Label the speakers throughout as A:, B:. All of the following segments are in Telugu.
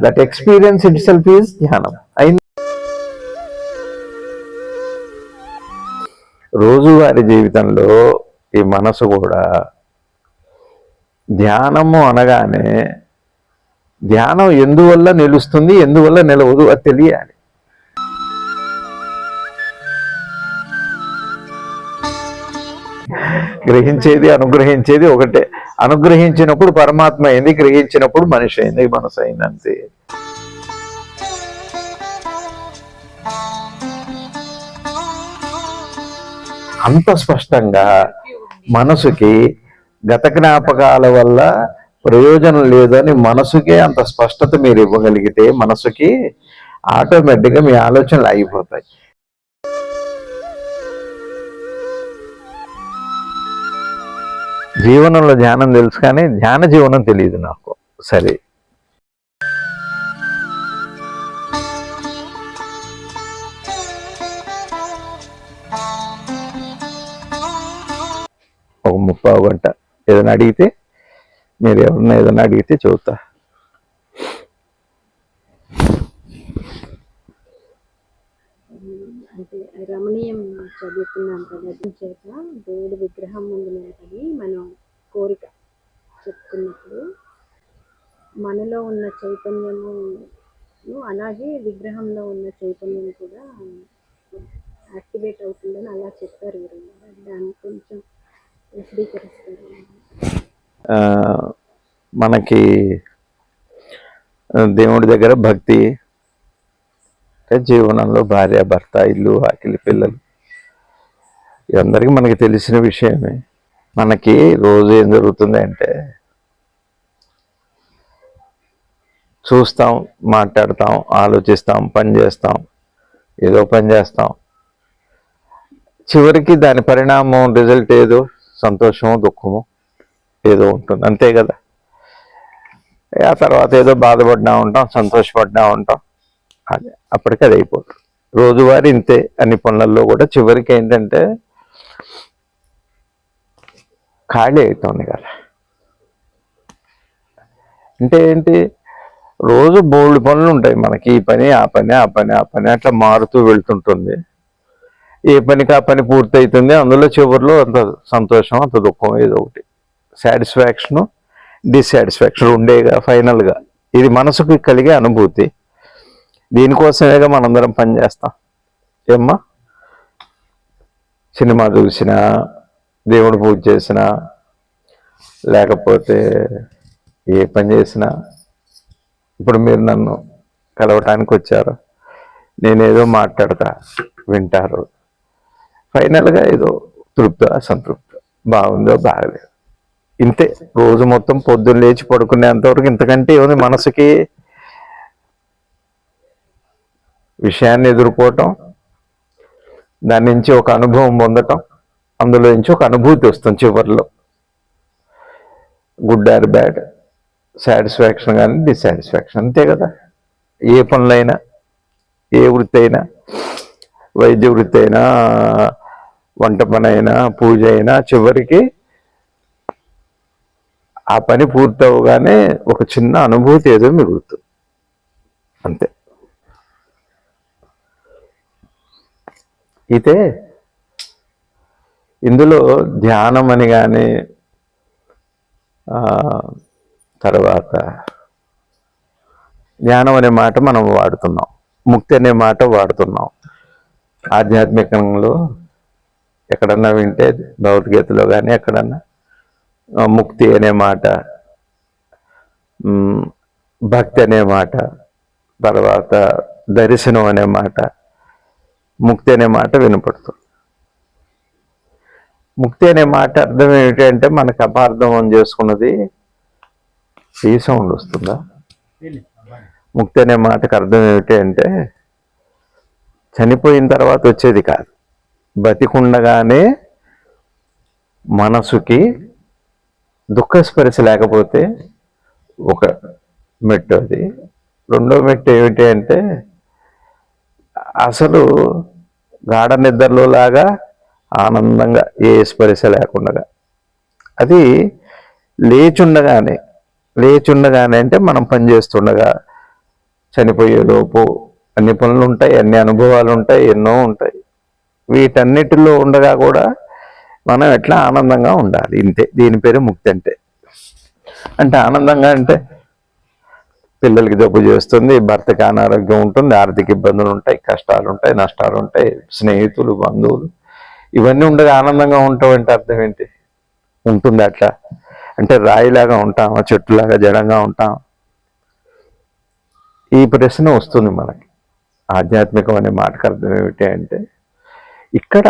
A: That experience it self is ధ్యానం. రోజువారీ జీవితంలో ఈ మనసు కూడా ధ్యానము అనగానే ధ్యానం ఎందువల్ల నిలుస్తుంది, ఎందువల్ల నిలవదు అది తెలియాలి. గ్రహించేది అనుగ్రహించేది ఒకటే. అనుగ్రహించినప్పుడు పరమాత్మ అయింది, గ్రహించినప్పుడు మనిషి అయింది, మనసు అయింది, అంతే. అంత స్పష్టంగా మనసుకి గత జ్ఞాపకాల వల్ల ప్రయోజనం లేదని మనసుకే అంత స్పష్టత మీరు ఇవ్వగలిగితే మనసుకి ఆటోమేటిక్గా మీ ఆలోచనలు ఆగిపోతాయి. జీవనంలో ధ్యానం తెలుసు కానీ ధ్యాన జీవనం తెలియదు నాకు. సరే, ఒక 30 గంట ఏదైనా అడిగితే, మీరు ఎవరన్నా ఏదైనా అడిగితే చెబుతా.
B: అంటే రమణీయం చదువుతున్నాం కదా, చేత దేవుడి విగ్రహం ముందు నిలబడి మనం కోరిక చెప్పుకున్నప్పుడు మనలో ఉన్న చైతన్యము అలాగే విగ్రహంలో ఉన్న చైతన్యం కూడా యాక్టివేట్ అవుతుందని అలా చెప్పారు. దాన్ని కొంచెం విశదీకరిస్తారు.
A: మనకి దేవుడి దగ్గర భక్తి, జీవనంలో భార్య, భర్త, ఇల్లు, ఆకిలి, పిల్లలు, ఇదందరికీ మనకి తెలిసిన విషయమే. మనకి రోజు ఏం జరుగుతుంది అంటే చూస్తాం, మాట్లాడతాం, ఆలోచిస్తాం, పని చేస్తాం, ఏదో పని చేస్తాం. చివరికి దాని పరిణామం, రిజల్ట్ ఏదో సంతోషమో దుఃఖమో ఏదో ఉంటుంది, అంతే కదా. ఆ తర్వాత ఏదో బాధపడినా ఉంటాం, సంతోషపడినా ఉంటాం, అదే అప్పటికి అది అయిపోతుంది. రోజువారీ ఇంతే అన్ని పనులలో కూడా చివరికి ఏంటంటే ఖాళీ అవుతుంది కదా. అంటే ఏంటి, రోజు బోల్డ్ పనులు ఉంటాయి మనకి, ఈ పని ఆ పని ఆ పని ఆ పని అట్లా మారుతూ వెళ్తుంటుంది. ఏ పనికి ఆ పని పూర్తి అవుతుంది, అందులో చివరిలో అంత సంతోషం, అంత దుఃఖం, ఏదో ఒకటి సాటిస్ఫాక్షను, డిస్సాటిస్ఫాక్షన్ ఉండేగా ఫైనల్గా. ఇది మనసుకు కలిగే అనుభూతి. దీనికోసమేగా మనందరం పని చేస్తాం. ఏమ్మా, సినిమా చూసినా, దేవుడు పూజ చేసినా, లేకపోతే ఏ పని చేసినా, ఇప్పుడు మీరు నన్ను కలవటానికి వచ్చారు, నేనేదో మాట్లాడతా, వింటారు, ఫైనల్గా ఏదో తృప్తి, అసంతృప్తి, బాగుందో బాగలేదు, ఇంతే. రోజు మొత్తం పొద్దున్న లేచి పడుకునేంతవరకు ఇంతకంటే ఏముంది మనసుకి? విషయాన్ని ఎదుర్కోవటం, దాని నుంచి ఒక అనుభవం పొందటం, అందులో నుంచి ఒక అనుభూతి వస్తుంది చివరిలో, గుడ్ ఆర్ బ్యాడ్, సాటిస్ఫాక్షన్ కానీ డిస్సాటిస్ఫాక్షన్, అంతే కదా. ఏ పనులైనా, ఏ వృత్తి అయినా, వైద్య వృత్తి అయినా, వంట పని అయినా, పూజ అయినా, చివరికి ఆ పని పూర్తవగానే ఒక చిన్న అనుభూతి ఏదో మిగులుతుంది, అంతే. అయితే ఇందులో ధ్యానం అని కానీ, తర్వాత ధ్యానం అనే మాట మనం వాడుతున్నాం, ముక్తి అనే మాట వాడుతున్నాం. ఆధ్యాత్మికంలో ఎక్కడన్నా వింటే, భగవద్గీతలో కానీ ఎక్కడన్నా ముక్తి అనే మాట, భక్తి అనే మాట, తర్వాత దర్శనం అనే మాట, ముక్తి అనే మాట వినపడుతుంది. ముక్తి అనే మాట అర్థం ఏమిటంటే, మనకు అపార్థం చేసుకున్నది. ఈ సౌండ్ వస్తుందా? ముక్తి అనే మాటకు అర్థం ఏమిటి అంటే, చనిపోయిన తర్వాత వచ్చేది కాదు, బతికుండగానే మనసుకి దుఃఖస్పర్శ లేకపోతే ఒక మెట్టు అది. రెండో మెట్టు ఏమిటి అంటే, అసలు గాఢ నిద్రలో లాగా ఆనందంగా ఏ స్పర్శ లేకుండా, అది లేచుండగానే అంటే మనం పని చేస్తుండగా, చనిపోయేలోపు అన్ని పనులు ఉంటాయి, అన్ని అనుభవాలు ఉంటాయి, ఎన్నో ఉంటాయి. వీటన్నిటిలో ఉండగా కూడా మనం ఎట్లా ఆనందంగా ఉండాలి, ఇంతే. దీని పేరు ముక్తి అంటే. అంటే ఆనందంగా అంటే పిల్లలకి జబ్బు చేస్తుంది, భర్తకి అనారోగ్యం ఉంటుంది, ఆర్థిక ఇబ్బందులు ఉంటాయి, కష్టాలు ఉంటాయి, నష్టాలు ఉంటాయి, స్నేహితులు, బంధువులు, ఇవన్నీ ఉండగా ఆనందంగా ఉంటాం అంటే అర్థం ఏంటి? ఉంటుంది అట్లా అంటే రాయిలాగా ఉంటామా, చెట్టులాగా జడంగా ఉంటాం? ఈ ప్రశ్న వస్తుంది మనకి. ఆధ్యాత్మికం అనే మాటకు అర్థం ఏమిటి అంటే, ఇక్కడ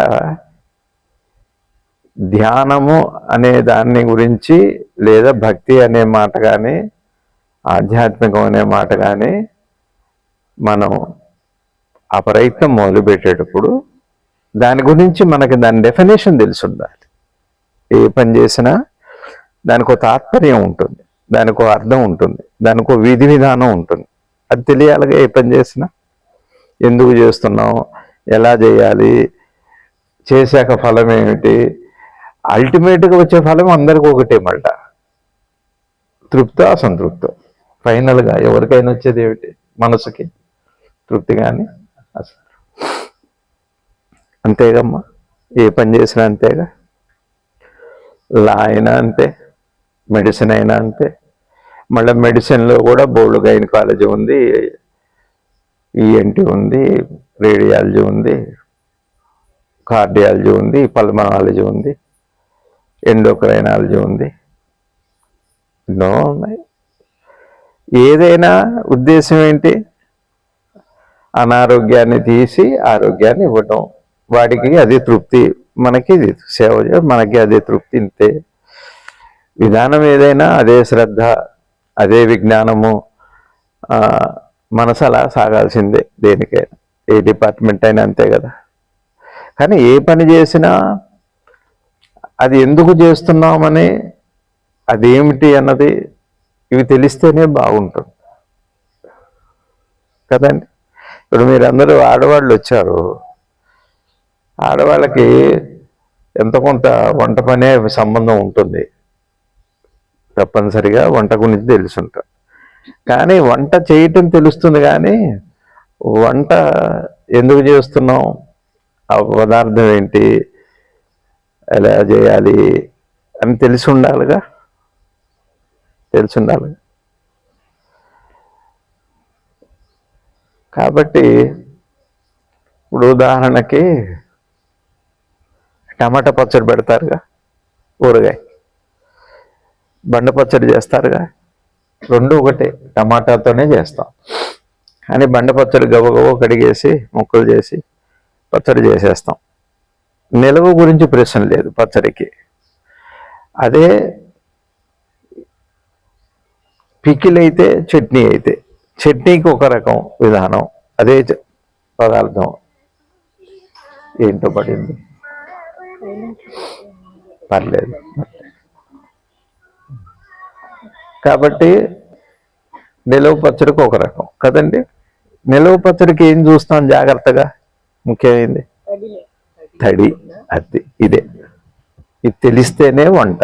A: ధ్యానము అనే దాన్ని గురించి, లేదా భక్తి అనే మాట కానీ, ఆధ్యాత్మికం అనే మాట కానీ మనం ఆ ప్రయత్నం మొదలుపెట్టేటప్పుడు దాని గురించి మనకి దాని డెఫినేషన్ తెలిసి ఉండాలి. ఏ పని చేసినా దానికి ఒక తాత్పర్యం ఉంటుంది, దానికి ఒక అర్థం ఉంటుంది, దానికి ఒక విధి విధానం ఉంటుంది. అది తెలియాలిగా. ఏ పని చేసినా ఎందుకు చేస్తున్నాం, ఎలా చేయాలి, చేశాక ఫలం ఏమిటి, అల్టిమేట్గా వచ్చే ఫలం అందరికీ ఒకటే మాట, తృప్తో అసంతృప్తో. ఫైనల్గా ఎవరికైనా వచ్చేది ఏమిటి? మనసుకి తృప్తి కానీ అసలు. అంతేగమ్మా, ఏ పని చేసినా అంతేగా. లా అయినా అంతే, మెడిసిన్ అయినా అంతే. మళ్ళీ మెడిసిన్లో కూడా బోల్డ్ గైనకాలజీ ఉంది, ఈఎన్టీ ఉంది, రేడియాలజీ ఉంది, కార్డియాలజీ ఉంది, పల్మనాలజీ ఉంది, ఎండోక్రైనాలజీ ఉంది, ఎన్నో ఉన్నాయి. ఏదైనా ఉద్దేశం ఏంటి? అనారోగ్యాన్ని తీసి ఆరోగ్యాన్ని ఇవ్వటం. వాడికి అదే తృప్తి, మనకి సేవ మనకి అదే తృప్తి. ఇంతే. విధానం ఏదైనా అదే శ్రద్ధ, అదే విజ్ఞానము, మనసు అలా సాగాల్సిందే. దేనికైనా, ఏ డిపార్ట్మెంట్ అయినా అంతే కదా. కానీ ఏ పని చేసినా అది ఎందుకు చేస్తున్నామని, అదేమిటి అన్నది ఇవి తెలిస్తేనే బాగుంటుంది కదండి. ఇప్పుడు మీరందరూ ఆడవాళ్ళు వచ్చారు, ఆడవాళ్ళకి ఎంత కొంత వంట పనే సంబంధం ఉంటుంది, తప్పనిసరిగా వంట గురించి తెలుసుంటారు. కానీ వంట చేయటం తెలుస్తుంది, కానీ వంట ఎందుకు చేస్తున్నాం, ఆ పదార్థం ఏంటి, ఎలా చేయాలి అని తెలిసి ఉండాలిగా. తెలిసి ఉండాలి. కాబట్టి ఇప్పుడు ఉదాహరణకి టమాటా పచ్చడి పెడతారుగా, ఊరగాయ, బండ పచ్చడి చేస్తారుగా, రెండు ఒకటే, టమాటాతోనే చేస్తాం. కానీ బండ పచ్చడి గబగబ కడిగేసి ముక్కలు చేసి పచ్చడి చేసేస్తాం. నిల్వ గురించి ప్రశ్న లేదు పచ్చడికి. అదే పికిల్ అయితే, చట్నీ అయితే, చట్నీకి ఒక రకం విధానం, అదే పదార్థం. ఏంటో పడింది, పర్లేదు. కాబట్టి నిలువ పచ్చడికి ఒక రకం కదండి. నిలువ పచ్చడికి ఏం చూస్తాం జాగ్రత్తగా? ముఖ్యమైనది తడి. అది ఇదే. ఇది తెలిస్తేనే వంట.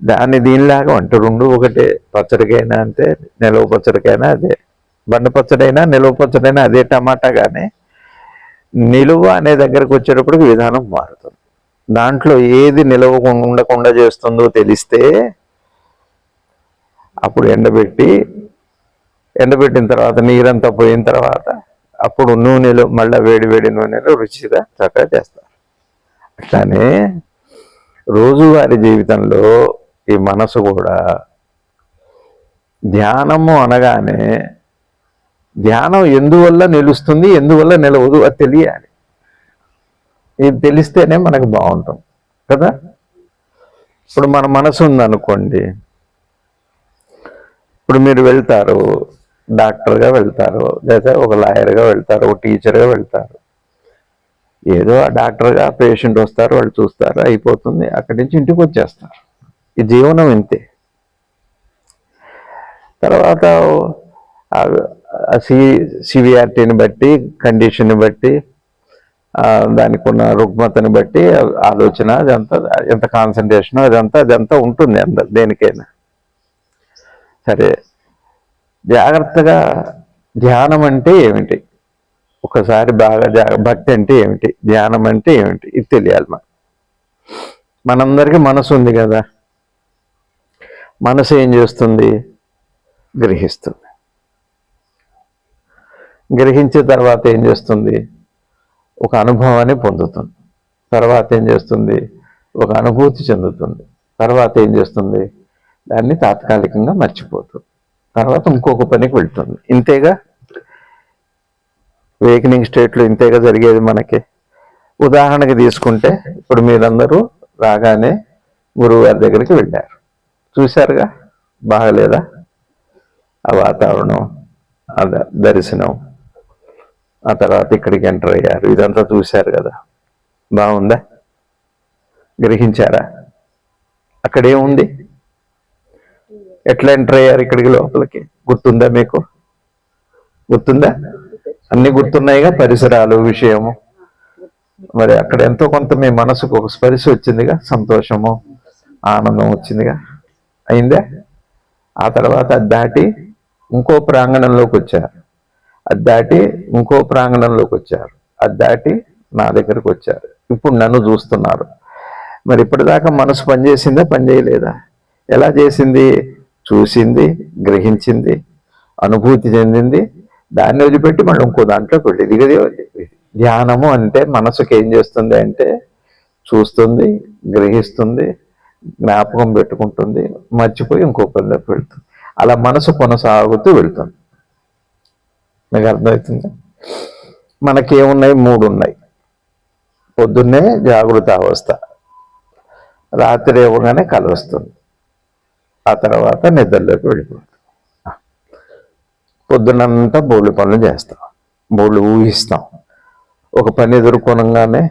A: దాన్ని దీనిలాగా వంట రెండు ఒకటే. పచ్చడికైనా అంతే, నిలువ పచ్చడికైనా అదే. బండ పచ్చడైనా నిలువ పచ్చడైనా అదే టమాటా. కానీ నిలువ అనే దగ్గరకు వచ్చేటప్పటికి విధానం మారుతుంది. దాంట్లో ఏది నిలువ ఉండకుండా చేస్తుందో తెలిస్తే అప్పుడు ఎండబెట్టిన తర్వాత నీరంతా పోయిన తర్వాత అప్పుడు నూనెలో మళ్ళీ వేడి నూనెలో రుచిగా చక్కగా చేస్తారు. అట్లానే రోజువారీ జీవితంలో ఈ మనసు కూడా ధ్యానము అనగానే ధ్యానం ఎందువల్ల నిలుస్తుంది, ఎందువల్ల నిలవదు, అది తెలియాలి. ఇది తెలిస్తేనే మనకు బాగుంటుంది కదా. ఇప్పుడు మన మనసు ఉందనుకోండి, ఇప్పుడు మీరు వెళ్తారు, డాక్టర్గా వెళ్తారు, లేదా ఒక లాయర్గా వెళ్తారు, ఒక టీచర్గా వెళ్తారు. ఏదో ఆ డాక్టర్గా పేషెంట్ వస్తారు, వాళ్ళు చూస్తారు, అయిపోతుంది, అక్కడి నుంచి ఇంటికి వచ్చేస్తారు. ఈ జీవనం ఇంతే. తర్వాత సివియారిటీని బట్టి, కండిషన్ని బట్టి, దానికి ఉన్న రుగ్మతని బట్టి ఆలోచన, అదంతా ఎంత కాన్సన్ట్రేషన్, అదంతా ఉంటుంది దేనికైనా సరే. జాగ్రత్తగా ధ్యానం అంటే ఏమిటి, ఒకసారి బాగా భక్తి అంటే ఏమిటి, ధ్యానం అంటే ఏమిటి, ఇది తెలియాలి మనందరికీ మనసు ఉంది కదా. మనసు ఏం చేస్తుంది? గ్రహిస్తుంది. గ్రహించిన తర్వాత ఏం చేస్తుంది? ఒక అనుభవాన్ని పొందుతుంది. తర్వాత ఏం చేస్తుంది? ఒక అనుభూతి చెందుతుంది. తర్వాత ఏం చేస్తుంది? దాన్ని తాత్కాలికంగా మర్చిపోతుంది. తర్వాత ఇంకొక పనికి వెళ్తుంది. ఇంతేగా వేకనింగ్ స్టేట్లో ఇంతేగా జరిగేది మనకి. ఉదాహరణకి తీసుకుంటే ఇప్పుడు మీరందరూ రాగానే గురువు గారి దగ్గరికి వెళ్ళారు, చూశారుగా, బాగలేదా ఆ వాతావరణం, ఆ దర్శనం, ఆ తర్వాత ఇక్కడికి ఎంటర్ అయ్యారు, ఇదంతా చూశారు కదా, బాగుందా? గ్రహించారా? అక్కడేముంది? ఎట్లా ఎంటర్ అయ్యారు ఇక్కడికి లోపలికి? గుర్తుందా మీకు? గుర్తుందా? అన్ని గుర్తున్నాయిగా, పరిసరాలు, విషయము. మరి అక్కడ ఎంతో కొంత మీ మనసుకు ఒక స్పర్శ వచ్చిందిగా, సంతోషము, ఆనందం వచ్చిందిగా, అయిందా? ఆ తర్వాత అది దాటి ఇంకో ప్రాంగణంలోకి వచ్చారు, అది దాటి ఇంకో ప్రాంగణంలోకి వచ్చారు, అది దాటి నా దగ్గరకు వచ్చారు, ఇప్పుడు నన్ను చూస్తున్నారు. మరి ఇప్పటిదాకా మనసు పనిచేసిందా, పనిచేయలేదా? ఎలా చేసింది? చూసింది, గ్రహించింది, అనుభూతి చెందింది, దాన్ని వదిలిపెట్టి మళ్ళీ ఇంకో దాంట్లోకి వెళ్ళేది. ఇది ధ్యానము అంటే మనసుకి ఏం చేస్తుంది అంటే చూస్తుంది, గ్రహిస్తుంది, జ్ఞాపకం పెట్టుకుంటుంది, మర్చిపోయి ఇంకో పనిలోకి వెళ్తుంది. అలా మనసు కొనసాగుతూ వెళ్తుంది. మీకు అర్థమవుతుంది? మనకేమున్నాయి? 3 ఉన్నాయి. పొద్దున్నే జాగృత అవస్థ, రాత్రి ఇవ్వగానే కల వస్తుంది, ఆ తర్వాత నిద్రలోకి వెళ్ళిపోతుంది. పొద్దునంతా బోళ్ళు పనులు చేస్తాం, బోళ్ళు ఊహిస్తాం. ఒక పని ఎదుర్కొనగానే,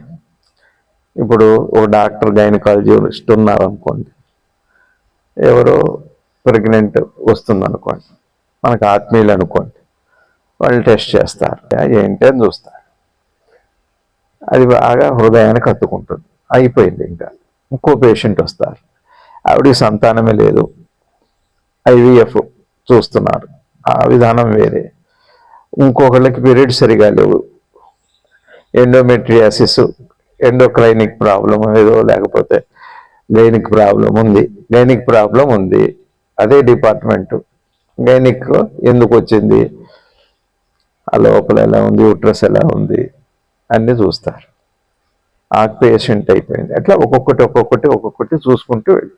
A: ఇప్పుడు ఒక డాక్టర్ గైనకాలజిస్ట్ ఉన్నారనుకోండి, ఎవరో ప్రెగ్నెంట్ వస్తుందనుకోండి, మనకు ఆత్మీయులు అనుకోండి, వాళ్ళు టెస్ట్ చేస్తారు, ఏంటి అని చూస్తారు. అది బాగా హృదయానికి హత్తుకుంటుంది, అయిపోయింది. ఇంకా ఇంకో పేషెంట్ వస్తారు, ఆవిడికి సంతానమే లేదు, IVF చూస్తున్నారు, ఆ విధానం వేరే. ఇంకొకళ్ళకి పీరియడ్ సరిగా లేవు, ఎండోమెట్రియాసిస్, ఎండోక్రైనిక్ ప్రాబ్లం ఏదో, లేకపోతే గైనిక్ ప్రాబ్లం ఉంది, గైనిక్ ప్రాబ్లం ఉంది, అదే డిపార్ట్మెంటు. గైనిక్ ఎందుకు వచ్చింది, ఆ లోపల ఎలా ఉంది, యూట్రస్ ఎలా ఉంది, అన్నీ చూస్తారు. ఆ పేషెంట్ అయిపోయింది. అట్లా ఒక్కొక్కటి చూసుకుంటూ వెళ్ళి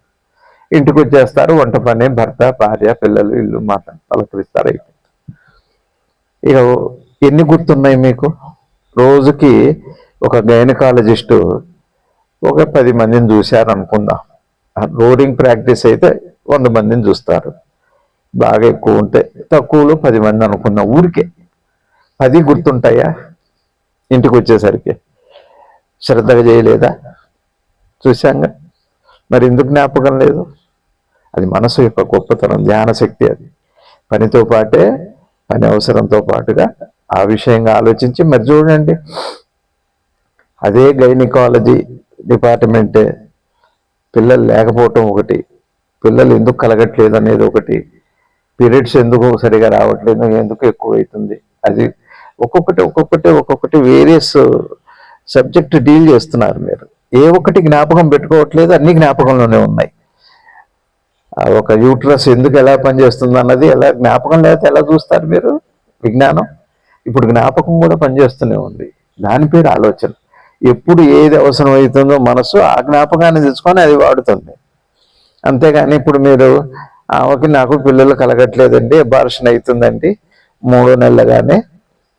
A: ఇంటికి వచ్చేస్తారు. వంట పని, భర్త, భార్య, పిల్లలు, ఇల్లు మాట పలకరిస్తారు, అయిపోయింది. ఇక ఎన్ని గుర్తున్నాయి మీకు? రోజుకి ఒక గైనకాలజిస్టు ఒక 10 మందిని చూశారు అనుకుందాం. రోరింగ్ ప్రాక్టీస్ అయితే 100 మందిని చూస్తారు, బాగా ఎక్కువ ఉంటే తక్కువలో 10 మంది అనుకుందాం. ఊరికే 10 గుర్తుంటాయా? ఇంటికి వచ్చేసరికి శ్రద్ధగా చేయలేదా? చూశాంగా. మరి ఎందుకు జ్ఞాపకం లేదు? అది మనసు యొక్క గొప్పతనం, ధ్యాన శక్తి. అది పనితో పాటే, పని అవసరంతో పాటుగా ఆ విషయంగా ఆలోచించి. మరి చూడండి, అదే గైనకాలజీ డిపార్ట్మెంటే పిల్లలు లేకపోవటం ఒకటి, పిల్లలు ఎందుకు కలగట్లేదు అనేది ఒకటి, పీరియడ్స్ ఎందుకు సరిగా రావట్లేదు, ఎందుకు ఎక్కువ అవుతుంది, అది ఒక్కొక్కటి వేరియస్ సబ్జెక్ట్ డీల్ చేస్తున్నారు. మీరు ఏ ఒక్కటి జ్ఞాపకం పెట్టుకోవట్లేదు, అన్ని జ్ఞాపకంలోనే ఉన్నాయి. ఒక యూట్రస్ ఎందుకు ఎలా పనిచేస్తుంది అన్నది ఎలా జ్ఞాపకం లేకపోతే ఎలా చూస్తారు మీరు? విజ్ఞానం ఇప్పుడు జ్ఞాపకం కూడా పనిచేస్తూనే ఉంది. దాని పేరు ఆలోచన. ఎప్పుడు ఏది అవసరం అవుతుందో మనసు ఆ జ్ఞాపకాన్ని తెచ్చుకొని అది వాడుతుంది. అంతేగాని ఇప్పుడు మీరు నాకు పిల్లలు కలగట్లేదండి, అబార్షన్ అవుతుందండి, 3వ నెలగానే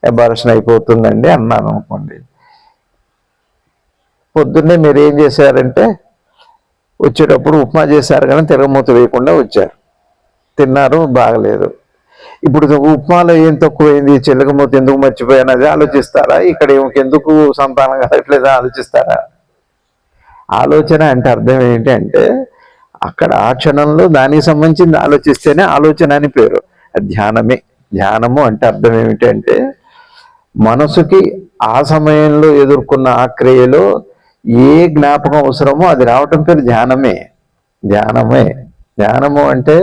A: అబార్షన్ అయిపోతుందండి అన్నాను అనుకోండి. పొద్దున్నే మీరు ఏం చేశారంటే, వచ్చేటప్పుడు ఉప్మా చేశారు కానీ తిరగమూత వేయకుండా వచ్చారు, తిన్నారు, బాగలేదు. ఇప్పుడు ఉప్మాలో ఏం తక్కువైంది, చిలకమూత ఎందుకు మర్చిపోయానది ఆలోచిస్తారా? ఇక్కడ ఎందుకు సంతానం కలగట్లేదా ఆలోచిస్తారా? ఆలోచన అంటే అర్థం ఏంటి అంటే, అక్కడ ఆ క్షణంలో దానికి సంబంధించింది ఆలోచిస్తేనే ఆలోచన అని పేరు. ధ్యానమే. ధ్యానము అంటే అర్థం ఏమిటి అంటే, మనసుకి ఆ సమయంలో ఎదుర్కొన్న ఆ క్రియలో ఏ జ్ఞాపకం అవసరమో అది రావటం పేరు ధ్యానమే. ధ్యానము అంటే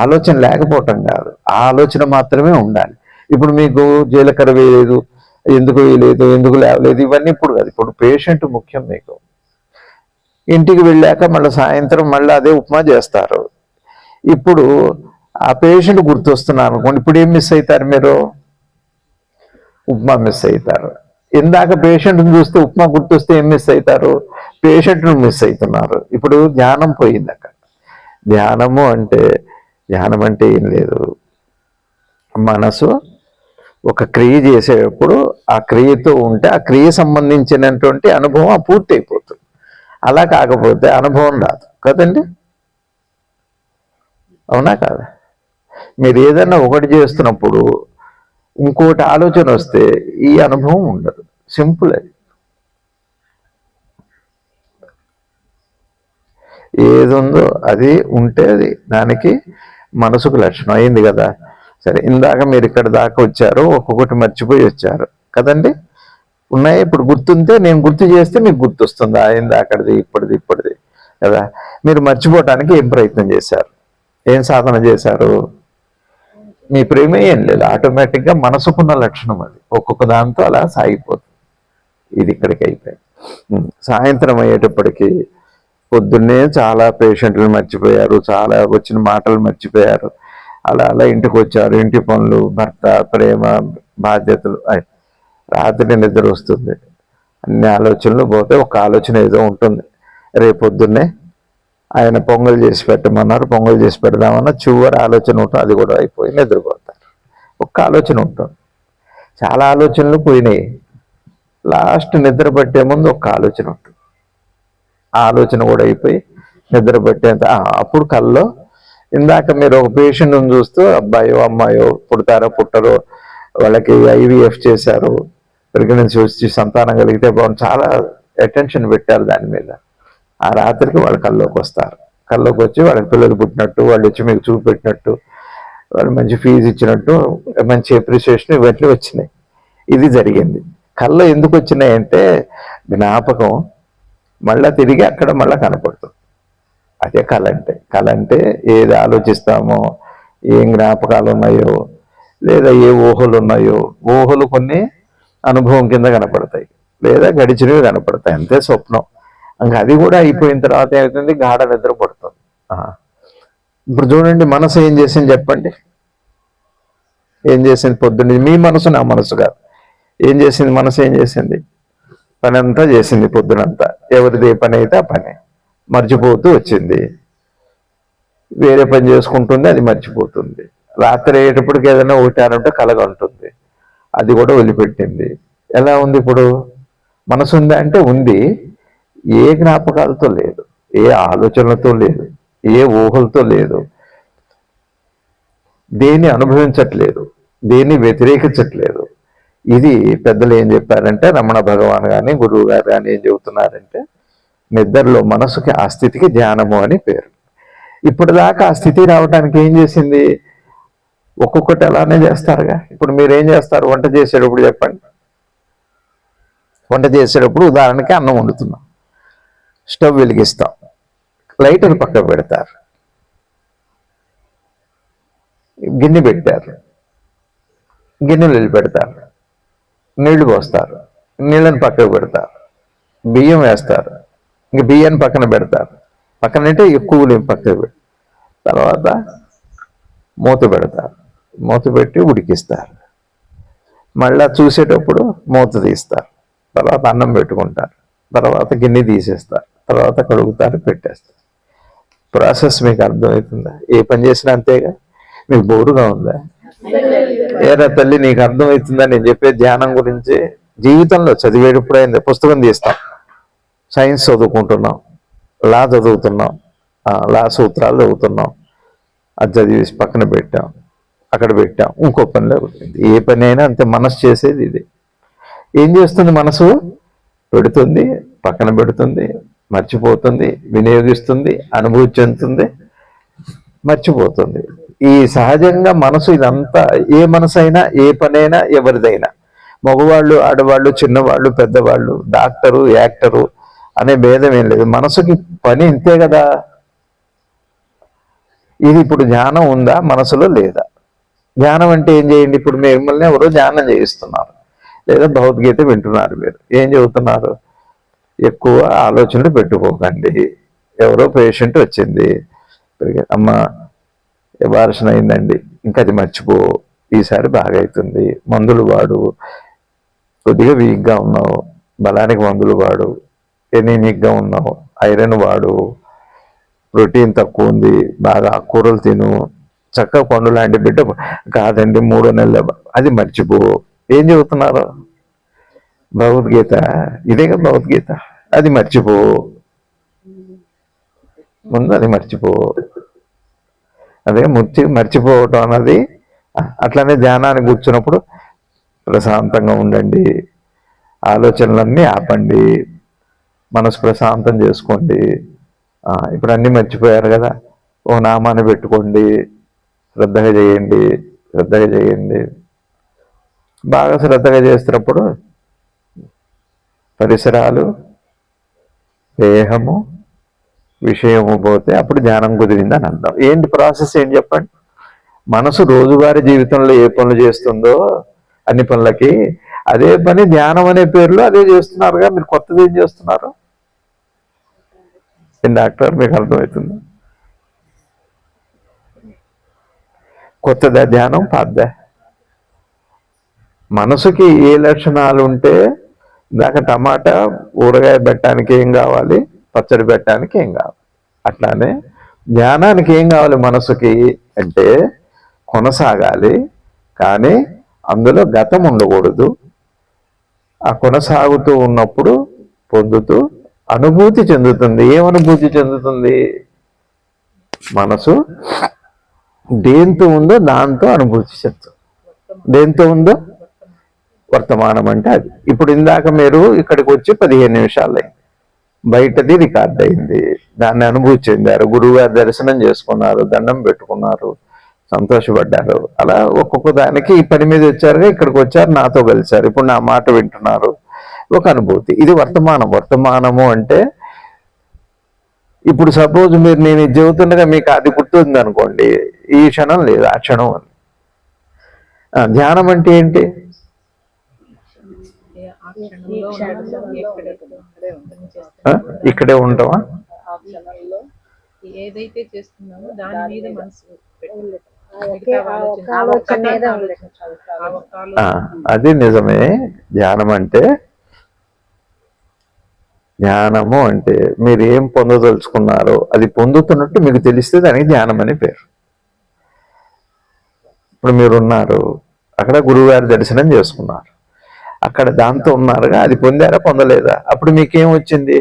A: ఆలోచన లేకపోవటం కాదు, ఆ ఆలోచన మాత్రమే ఉండాలి. ఇప్పుడు మీకు జీలకర్ర వేయలేదు, ఎందుకు వేయలేదు, ఎందుకు లేవలేదు, ఇవన్నీ ఇప్పుడు కాదు. ఇప్పుడు పేషెంట్ ముఖ్యం. మీకు ఇంటికి వెళ్ళాక మళ్ళీ సాయంత్రం మళ్ళీ అదే ఉప్మా చేస్తారు. ఇప్పుడు ఆ పేషెంట్ గుర్తొస్తున్నారు అనుకోండి, ఇప్పుడు ఏం మిస్ అవుతారు మీరు? ఉప్మా మిస్ అవుతారు. ఇందాక పేషెంట్ని చూస్తే ఉప్మా గుర్తొస్తే ఏం మిస్ అవుతారు? పేషెంట్ను మిస్ అవుతున్నారు. ఇప్పుడు ధ్యానం పోయింది అక్కడ. ధ్యానం అంటే ఏం లేదు, మనసు ఒక క్రియ చేసేటప్పుడు ఆ క్రియతో ఉంటే ఆ క్రియ సంబంధించినటువంటి అనుభవం పూర్తి అయిపోతుంది. అలా కాకపోతే అనుభవం రాదు కదండి. అవునా కాదా? మీరు ఏదైనా ఒకటి చేస్తున్నప్పుడు ఇంకోటి ఆలోచన వస్తే ఈ అనుభవం ఉండదు. సింపుల్. అది ఏది ఉందో అది ఉంటే అది దానికి మనసుకు లక్షణం అయింది కదా. సరే, ఇందాక మీరు ఇక్కడ దాకా వచ్చారు, ఒక్కొక్కటి మర్చిపోయి వచ్చారు కదండి. ఉన్నాయి, ఇప్పుడు గుర్తుంటే నేను గుర్తు చేస్తే మీకు గుర్తొస్తుంది. అయింది అక్కడిది, ఇప్పటిది కదా. మీరు మర్చిపోవటానికి ఏం ప్రయత్నం చేశారు? ఏం సాధన చేశారు? మీ ప్రేమ ఏం లేదు, ఆటోమేటిక్గా మనసుకున్న లక్షణం అది. ఒక్కొక్క దాంతో అలా సాగిపోతుంది. ఇది ఇక్కడికి అయిపోయింది. సాయంత్రం అయ్యేటప్పటికి పొద్దున్నే చాలా పేషెంట్లు మర్చిపోయారు, చాలా వచ్చిన మాటలు మర్చిపోయారు. అలా అలా ఇంటికి వచ్చారు. ఇంటి పనులు, భర్త, ప్రేమ, బాధ్యతలు. రాత్రి నిద్ర వస్తుంది, అన్ని ఆలోచనలు పోతే ఒక ఆలోచన ఏదో ఉంటుంది. రేపొద్దున్నే ఆయన పొంగల్ చేసి పెట్టమన్నారు, పొంగల్ చేసి పెడదామన్నా చివరి ఆలోచన ఉంటుంది, అది కూడా అయిపోయి నిద్రపోతారు. ఒక్క ఆలోచన ఉంటుంది. చాలా ఆలోచనలు పోయినాయి, లాస్ట్ నిద్ర పట్టే ముందు ఒక్క ఆలోచన ఉంటుంది. ఆ ఆలోచన కూడా అయిపోయి నిద్ర పట్టేంత అప్పుడు కల్లో ఇందాక మీరు ఒక పేషెంట్ని చూస్తూ అబ్బాయో అమ్మాయో పుడతారో పుట్టరో, వాళ్ళకి IVF చేశారు, ప్రెగ్నెన్సీ వచ్చి సంతానం కలిగితే బాగుంది, చాలా అటెన్షన్ పెట్టారు దాని మీద. ఆ రాత్రికి వాళ్ళ కల్లోకి వస్తారు. కల్లోకి వచ్చి వాళ్ళకి పిల్లలు పుట్టినట్టు, వాళ్ళు వచ్చి మీకు చూపెట్టినట్టు, వాళ్ళు మంచి ఫీజు ఇచ్చినట్టు, మంచి అప్రిసియేషన్ ఇవన్నీ వచ్చినాయి. ఇది జరిగింది. కళ్ళు ఎందుకు వచ్చినాయంటే జ్ఞాపకం మళ్ళా తిరిగి అక్కడ మళ్ళా కనపడుతుంది. అదే కళ అంటే. కళ అంటే ఏది ఆలోచిస్తామో, ఏం జ్ఞాపకాలు ఉన్నాయో, లేదా ఏ ఊహలు ఉన్నాయో, ఊహలు కొన్ని అనుభవం కింద కనపడతాయి, లేదా గడిచినవి కనపడతాయి, అంతే స్వప్నం. ఇంకా అది కూడా అయిపోయిన తర్వాత ఏమవుతుంది? గాఢ నిద్ర పడుతుంది. ఇప్పుడు చూడండి, మనసు ఏం చేసింది చెప్పండి? ఏం చేసింది పొద్దున్నే? మీ మనసు నా మనసు కాదు. ఏం చేసింది మనసు? ఏం చేసింది? పని అంతా చేసింది పొద్దునంతా. ఎవరిది ఏ పని అయితే ఆ పని మర్చిపోతూ వచ్చింది. వేరే పని చేసుకుంటుంది, అది మర్చిపోతుంది. రాత్రి అయ్యేటప్పటికి ఏదైనా ఒకటారంటే కలగా ఉంటుంది, అది కూడా వదిలిపెట్టింది. ఎలా ఉంది ఇప్పుడు? మనసు ఉందా అంటే ఉంది. ఏ జ్ఞాపకాలతో లేదు, ఏ ఆలోచనలతో లేదు, ఏ ఊహలతో లేదు, దేన్ని అనుభవించట్లేదు, దేన్ని వ్యతిరేకించట్లేదు. ఇది పెద్దలు ఏం చెప్పారంటే, రమణ భగవాన్ కానీ గురువు గారు కానీ ఏం చెబుతున్నారంటే, నిద్రలో మనసుకి ఆ స్థితికి ధ్యానము అని పేరు. ఇప్పటిదాకా ఆ స్థితి రావడానికి ఏం చేసింది? ఒక్కొక్కటి అలానే చేస్తారుగా. ఇప్పుడు మీరేం చేస్తారు వంట చేసేటప్పుడు? చెప్పండి. వంట చేసేటప్పుడు ఉదాహరణకి అన్నం వండుతున్నాం, స్టవ్ వెలిగిస్తాం, లైటర్ పక్కకు పెడతారు, గిన్నె పెట్టారు, గిన్నెలు వెళ్ళి పెడతారు, నీళ్లు పోస్తారు, నీళ్ళని పక్కకు పెడతారు, బియ్యం వేస్తారు, ఇంక బియ్యాన్ని పక్కన పెడతారు. పక్కనంటే ఎక్కువ పక్కకు పెడతారు. తర్వాత మూత పెడతారు, మూత పెట్టి ఉడికిస్తారు. మళ్ళా చూసేటప్పుడు మూత తీస్తారు, తర్వాత అన్నం పెట్టుకుంటారు, తర్వాత గిన్నె తీసేస్తారు, తర్వాత కడుగుతారు, పెట్టేస్తారు. ప్రాసెస్ మీకు అర్థమవుతుందా? ఏ పని చేసినా అంతేగా. మీకు బోరుగా ఉందా? ఏరా తల్లి, నీకు అర్థమవుతుందా నేను చెప్పే ధ్యానం గురించి? జీవితంలో చదివేటప్పుడు అయింది, పుస్తకం తీస్తాం, సైన్స్ చదువుకుంటున్నాం, లా చదువుతున్నాం, లా సూత్రాలు చదువుతున్నాం, అది చదివేసి పక్కన పెట్టాం, అక్కడ పెట్టాం, ఇంకో పనిలో పెట్టింది. ఏ పని అయినా అంతే. మనసు చేసేది ఇది. ఏం చేస్తుంది మనసు? పెడుతుంది, పక్కన పెడుతుంది, మర్చిపోతుంది, వినియోగిస్తుంది, అనుభూతి చెందుతుంది, మర్చిపోతుంది. ఈ సహజంగా మనసు ఇదంతా. ఏ మనసు అయినా, ఏ పనైనా, ఎవరిదైనా, మగవాళ్ళు, ఆడవాళ్ళు, చిన్నవాళ్ళు, పెద్దవాళ్ళు, డాక్టరు, యాక్టరు అనే భేదం ఏం లేదు. మనసుకి పని ఇంతే కదా. ఇది ఇప్పుడు జ్ఞానం ఉందా మనసులో? లేదా. ధ్యానం అంటే ఏం చేయండి? ఇప్పుడు మిమ్మల్ని ఎవరో ధ్యానం చేయిస్తున్నారు, లేదా భగవద్గీత వింటున్నారు, మీరు ఏం చెబుతున్నారు? ఎక్కువ ఆలోచనలు పెట్టుకోకండి. ఎవరో పేషెంట్ వచ్చింది, అమ్మ ఎబార్షన్ అయిందండి, ఇంకా అది మర్చిపో, ఈసారి బాగా అవుతుంది, మందులు వాడు, కొద్దిగా వీక్గా ఉన్నావు, బలానికి మందులు వాడు, ఎనీమిక్గా ఉన్నావు, ఐరన్ వాడు, ప్రోటీన్ తక్కువ ఉంది, బాగా ఆకుకూరలు తిను, చక్కగా పండు లాంటి బిడ్డ కాదండి 3 నెలలు, అది మర్చిపో. ఏం చెబుతున్నారు? భగవద్గీత, ఇదే కదా భగవద్గీత. అది మర్చిపో, ముందు అది మర్చిపో. అదే మర్చిపోవటం అన్నది. అట్లనే ధ్యానానికి కూర్చున్నప్పుడు ప్రశాంతంగా ఉండండి, ఆలోచనలన్నీ ఆపండి, మనసు ప్రశాంతం చేసుకోండి. ఇప్పుడు అన్నీ మర్చిపోయారు కదా, ఓ నామాన్ని పెట్టుకోండి, శ్రద్ధగా చేయండి, శ్రద్ధగా చేయండి. బాగా శ్రద్ధగా చేస్తున్నప్పుడు పరిసరాలు, దేహము, విషయము పోతే అప్పుడు ధ్యానం కుదిరిందని అర్థం. ఏంటి ప్రాసెస్ ఏంటి చెప్పండి? మనసు రోజువారీ జీవితంలో ఏ పనులు చేస్తుందో అన్ని పనులకి అదే పని ధ్యానం అనే పేరులో అదే చేస్తున్నారుగా. మీరు కొత్తది ఏం చేస్తున్నారు? డాక్టర్, మీకు అర్థమవుతుంది? కొత్తదా ధ్యానం, పాతదా? మనసుకి ఏ లక్షణాలు ఉంటే దాకా టమాటా ఊరగాయ పెట్టడానికి ఏం కావాలి, పచ్చడి పెట్టడానికి ఏం కావాలి, అట్లానే ధ్యానానికి ఏం కావాలి మనసుకి అంటే కొనసాగాలి, కానీ అందులో గతం ఉండకూడదు. ఆ కొనసాగుతూ ఉన్నప్పుడు పొందుతూ అనుభూతి చెందుతుంది. ఏమనుభూతి చెందుతుంది? మనసు దేంతో ఉందో దాంతో అనుభూతి చెందుతుంది. దేంతో ఉందో వర్తమానం అంటే అది. ఇప్పుడు ఇందాక మీరు ఇక్కడికి వచ్చి 15 నిమిషాలు అయింది, బయటది రికార్డ్ అయింది, దాన్ని అనుభూతి చెందారు, గురువు గారు దర్శనం చేసుకున్నారు, దండం పెట్టుకున్నారు, సంతోషపడ్డారు. అలా ఒక్కొక్క దానికి ఈ పని మీద వచ్చారుగా, ఇక్కడికి వచ్చారు, నాతో కలిశారు, ఇప్పుడు నా మాట వింటున్నారు, ఒక అనుభూతి. ఇది వర్తమానం. వర్తమానము అంటే ఇప్పుడు సపోజ్ మీరు నేను ఇది చెబుతుండగా మీకు అది గుర్తుంది అనుకోండి, ఈ క్షణం లేదు, ఆ క్షణం ఉంది. ధ్యానం అంటే ఏంటి? ఇక్కడే ఉంటావా?
C: ఏదైతే చేస్తున్నామో దాని మీద మనసు
A: అది నిజమే. ధ్యానం అంటే, ధ్యానము అంటే మీరు ఏం పొందదలుచుకున్నారో అది పొందుతున్నట్టు మీకు తెలిస్తే దానికి ధ్యానం అని పేరు. ఇప్పుడు మీరున్నారు, అక్కడ గురువుగారి దర్శనం చేసుకున్నారు, అక్కడ దాంతో ఉన్నారుగా, అది పొందారా పొందలేదా? అప్పుడు మీకేం వచ్చింది?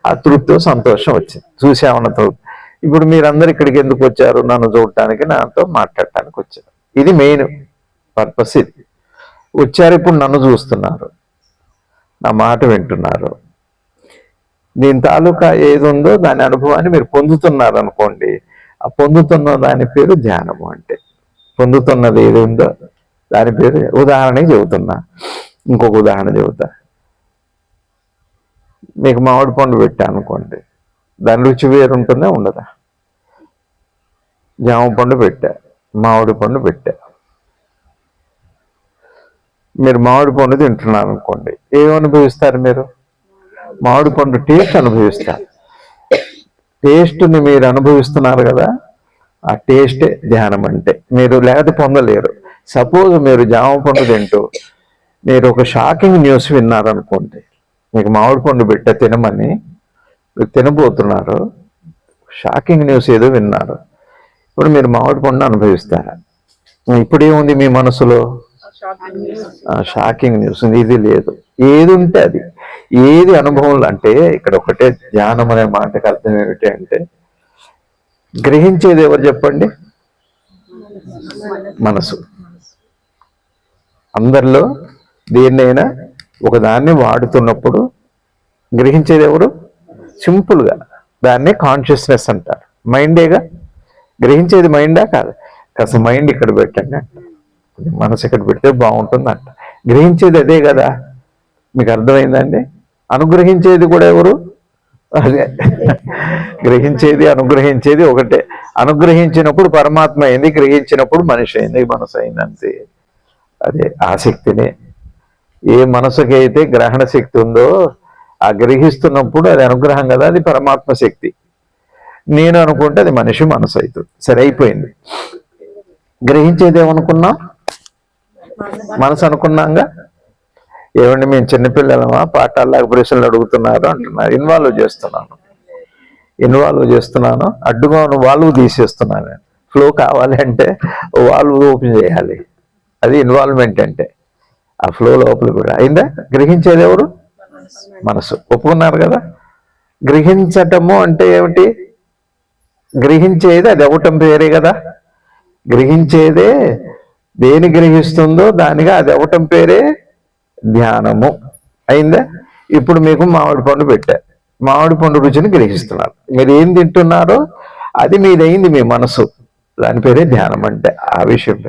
A: ఆ తృప్తి, సంతోషం వచ్చింది, చూసామన్న తృప్తి. ఇప్పుడు మీరందరూ ఇక్కడికి ఎందుకు వచ్చారు? నన్ను చూడటానికి, నాతో మాట్లాడటానికి వచ్చారు. ఇది మెయిన్ పర్పస్. ఇది వచ్చారు, ఇప్పుడు నన్ను చూస్తున్నారు, నా మాట వింటున్నారు, దీని తాలూకా ఏది ఉందో దాని అనుభవాన్ని మీరు పొందుతున్నారు అనుకోండి. ఆ పొందుతున్న దాని పేరు ధ్యానము. అంటే పొందుతున్నది ఏది ఉందో దాని పేరు. ఉదాహరణకి చెబుతున్నా, ఇంకొక ఉదాహరణ చెబుతా. మీకు మామిడి పండు పెట్టా అనుకోండి, దాని రుచి వేరు ఉంటుందా ఉండదా? జామ పండు పెట్టా, మామిడి పండు పెట్టా, మీరు మామిడి పండు తింటున్నారు అనుకోండి, ఏం అనుభవిస్తారు? మీరు మామిడి పండు టేస్ట్ అనుభవిస్తారు. టేస్ట్ని మీరు అనుభవిస్తున్నారు కదా, ఆ టేస్టే ధ్యానం అంటే. మీరు లేకపోతే పొందలేరు. సపోజ్ మీరు జామ పండు తింటూ మీరు ఒక షాకింగ్ న్యూస్ విన్నారనుకోండి, మీకు మామిడి పండు పెట్ట తినమని, మీరు తినబోతున్నారు, షాకింగ్ న్యూస్ ఏదో విన్నారు, ఇప్పుడు మీరు మామిడి పండు అనుభవిస్తారా? ఇప్పుడు ఏముంది మీ మనసులో? షాకింగ్ న్యూస్ ఉంది. ఇది లేదు, ఏది ఉంటే అది. ఏది అనుభవంలో అంటే ఇక్కడ ఒకటే ధ్యానం అనే మాటకు అర్థం ఏమిటి అంటే, గ్రహించేది ఎవరు చెప్పండి? మనసు. అందరిలో దేన్నైనా ఒకదాన్ని వాడుతున్నప్పుడు గ్రహించేది ఎవరు? సింపుల్గా దాన్ని కాన్షియస్నెస్ అంటారు. మైండేగా గ్రహించేది, మైండా కాదు? కాస్త మైండ్ ఇక్కడ పెట్టండి అంట, మనసు ఇక్కడ పెడితే బాగుంటుంది అంట. గ్రహించేది అదే కదా. మీకు అర్థమైందండి? అనుగ్రహించేది కూడా ఎవరు? అదే గ్రహించేది అనుగ్రహించేది ఒకటే. అనుగ్రహించినప్పుడు పరమాత్మ అయింది, గ్రహించినప్పుడు మనిషి అయింది, మనసు అయింది, అంతే. అదే ఆ శక్తినే. ఏ మనసుకైతే గ్రహణ శక్తి ఉందో ఆ గ్రహిస్తున్నప్పుడు అది అనుగ్రహం కదా, అది పరమాత్మ శక్తి. నేను అనుకుంటే అది మనిషి మనసు అవుతుంది. సరే, అయిపోయింది. గ్రహించేది ఏమనుకున్నాం? మనసు అనుకున్నాంగా. ఏమండి మేము చిన్నపిల్లలమా, పాఠాలకు ప్రశ్నలు అడుగుతున్నారు అంటున్నారు. ఇన్వాల్వ్ చేస్తున్నాను. అడ్డుగా ఉన్న వాల్వ్ తీసేస్తున్నాను. ఫ్లో కావాలి అంటే వాల్వ్ ఓపెన్ చేయాలి. అది ఇన్వాల్వ్మెంట్ అంటే. ఆ ఫ్లో లోపల కూడా అయిందా? గ్రహించేది ఎవరు? మనసు. ఒప్పుకున్నారు కదా. గ్రహించటము అంటే ఏమిటి? గ్రహించేది అది అవ్వటం పేరే కదా. గ్రహించేదే దేని గ్రహిస్తుందో దానిగా అది అవ్వటం పేరే ధ్యానము. అయిందా? ఇప్పుడు మీకు మామిడి పండు పెట్టా, మామిడి పండు రుచిని గ్రహిస్తున్నారు. మీరు ఏం తింటున్నారో అది మీదైంది, మీ మనసు. దాని పేరే ధ్యానం అంటే. ఆ విషయం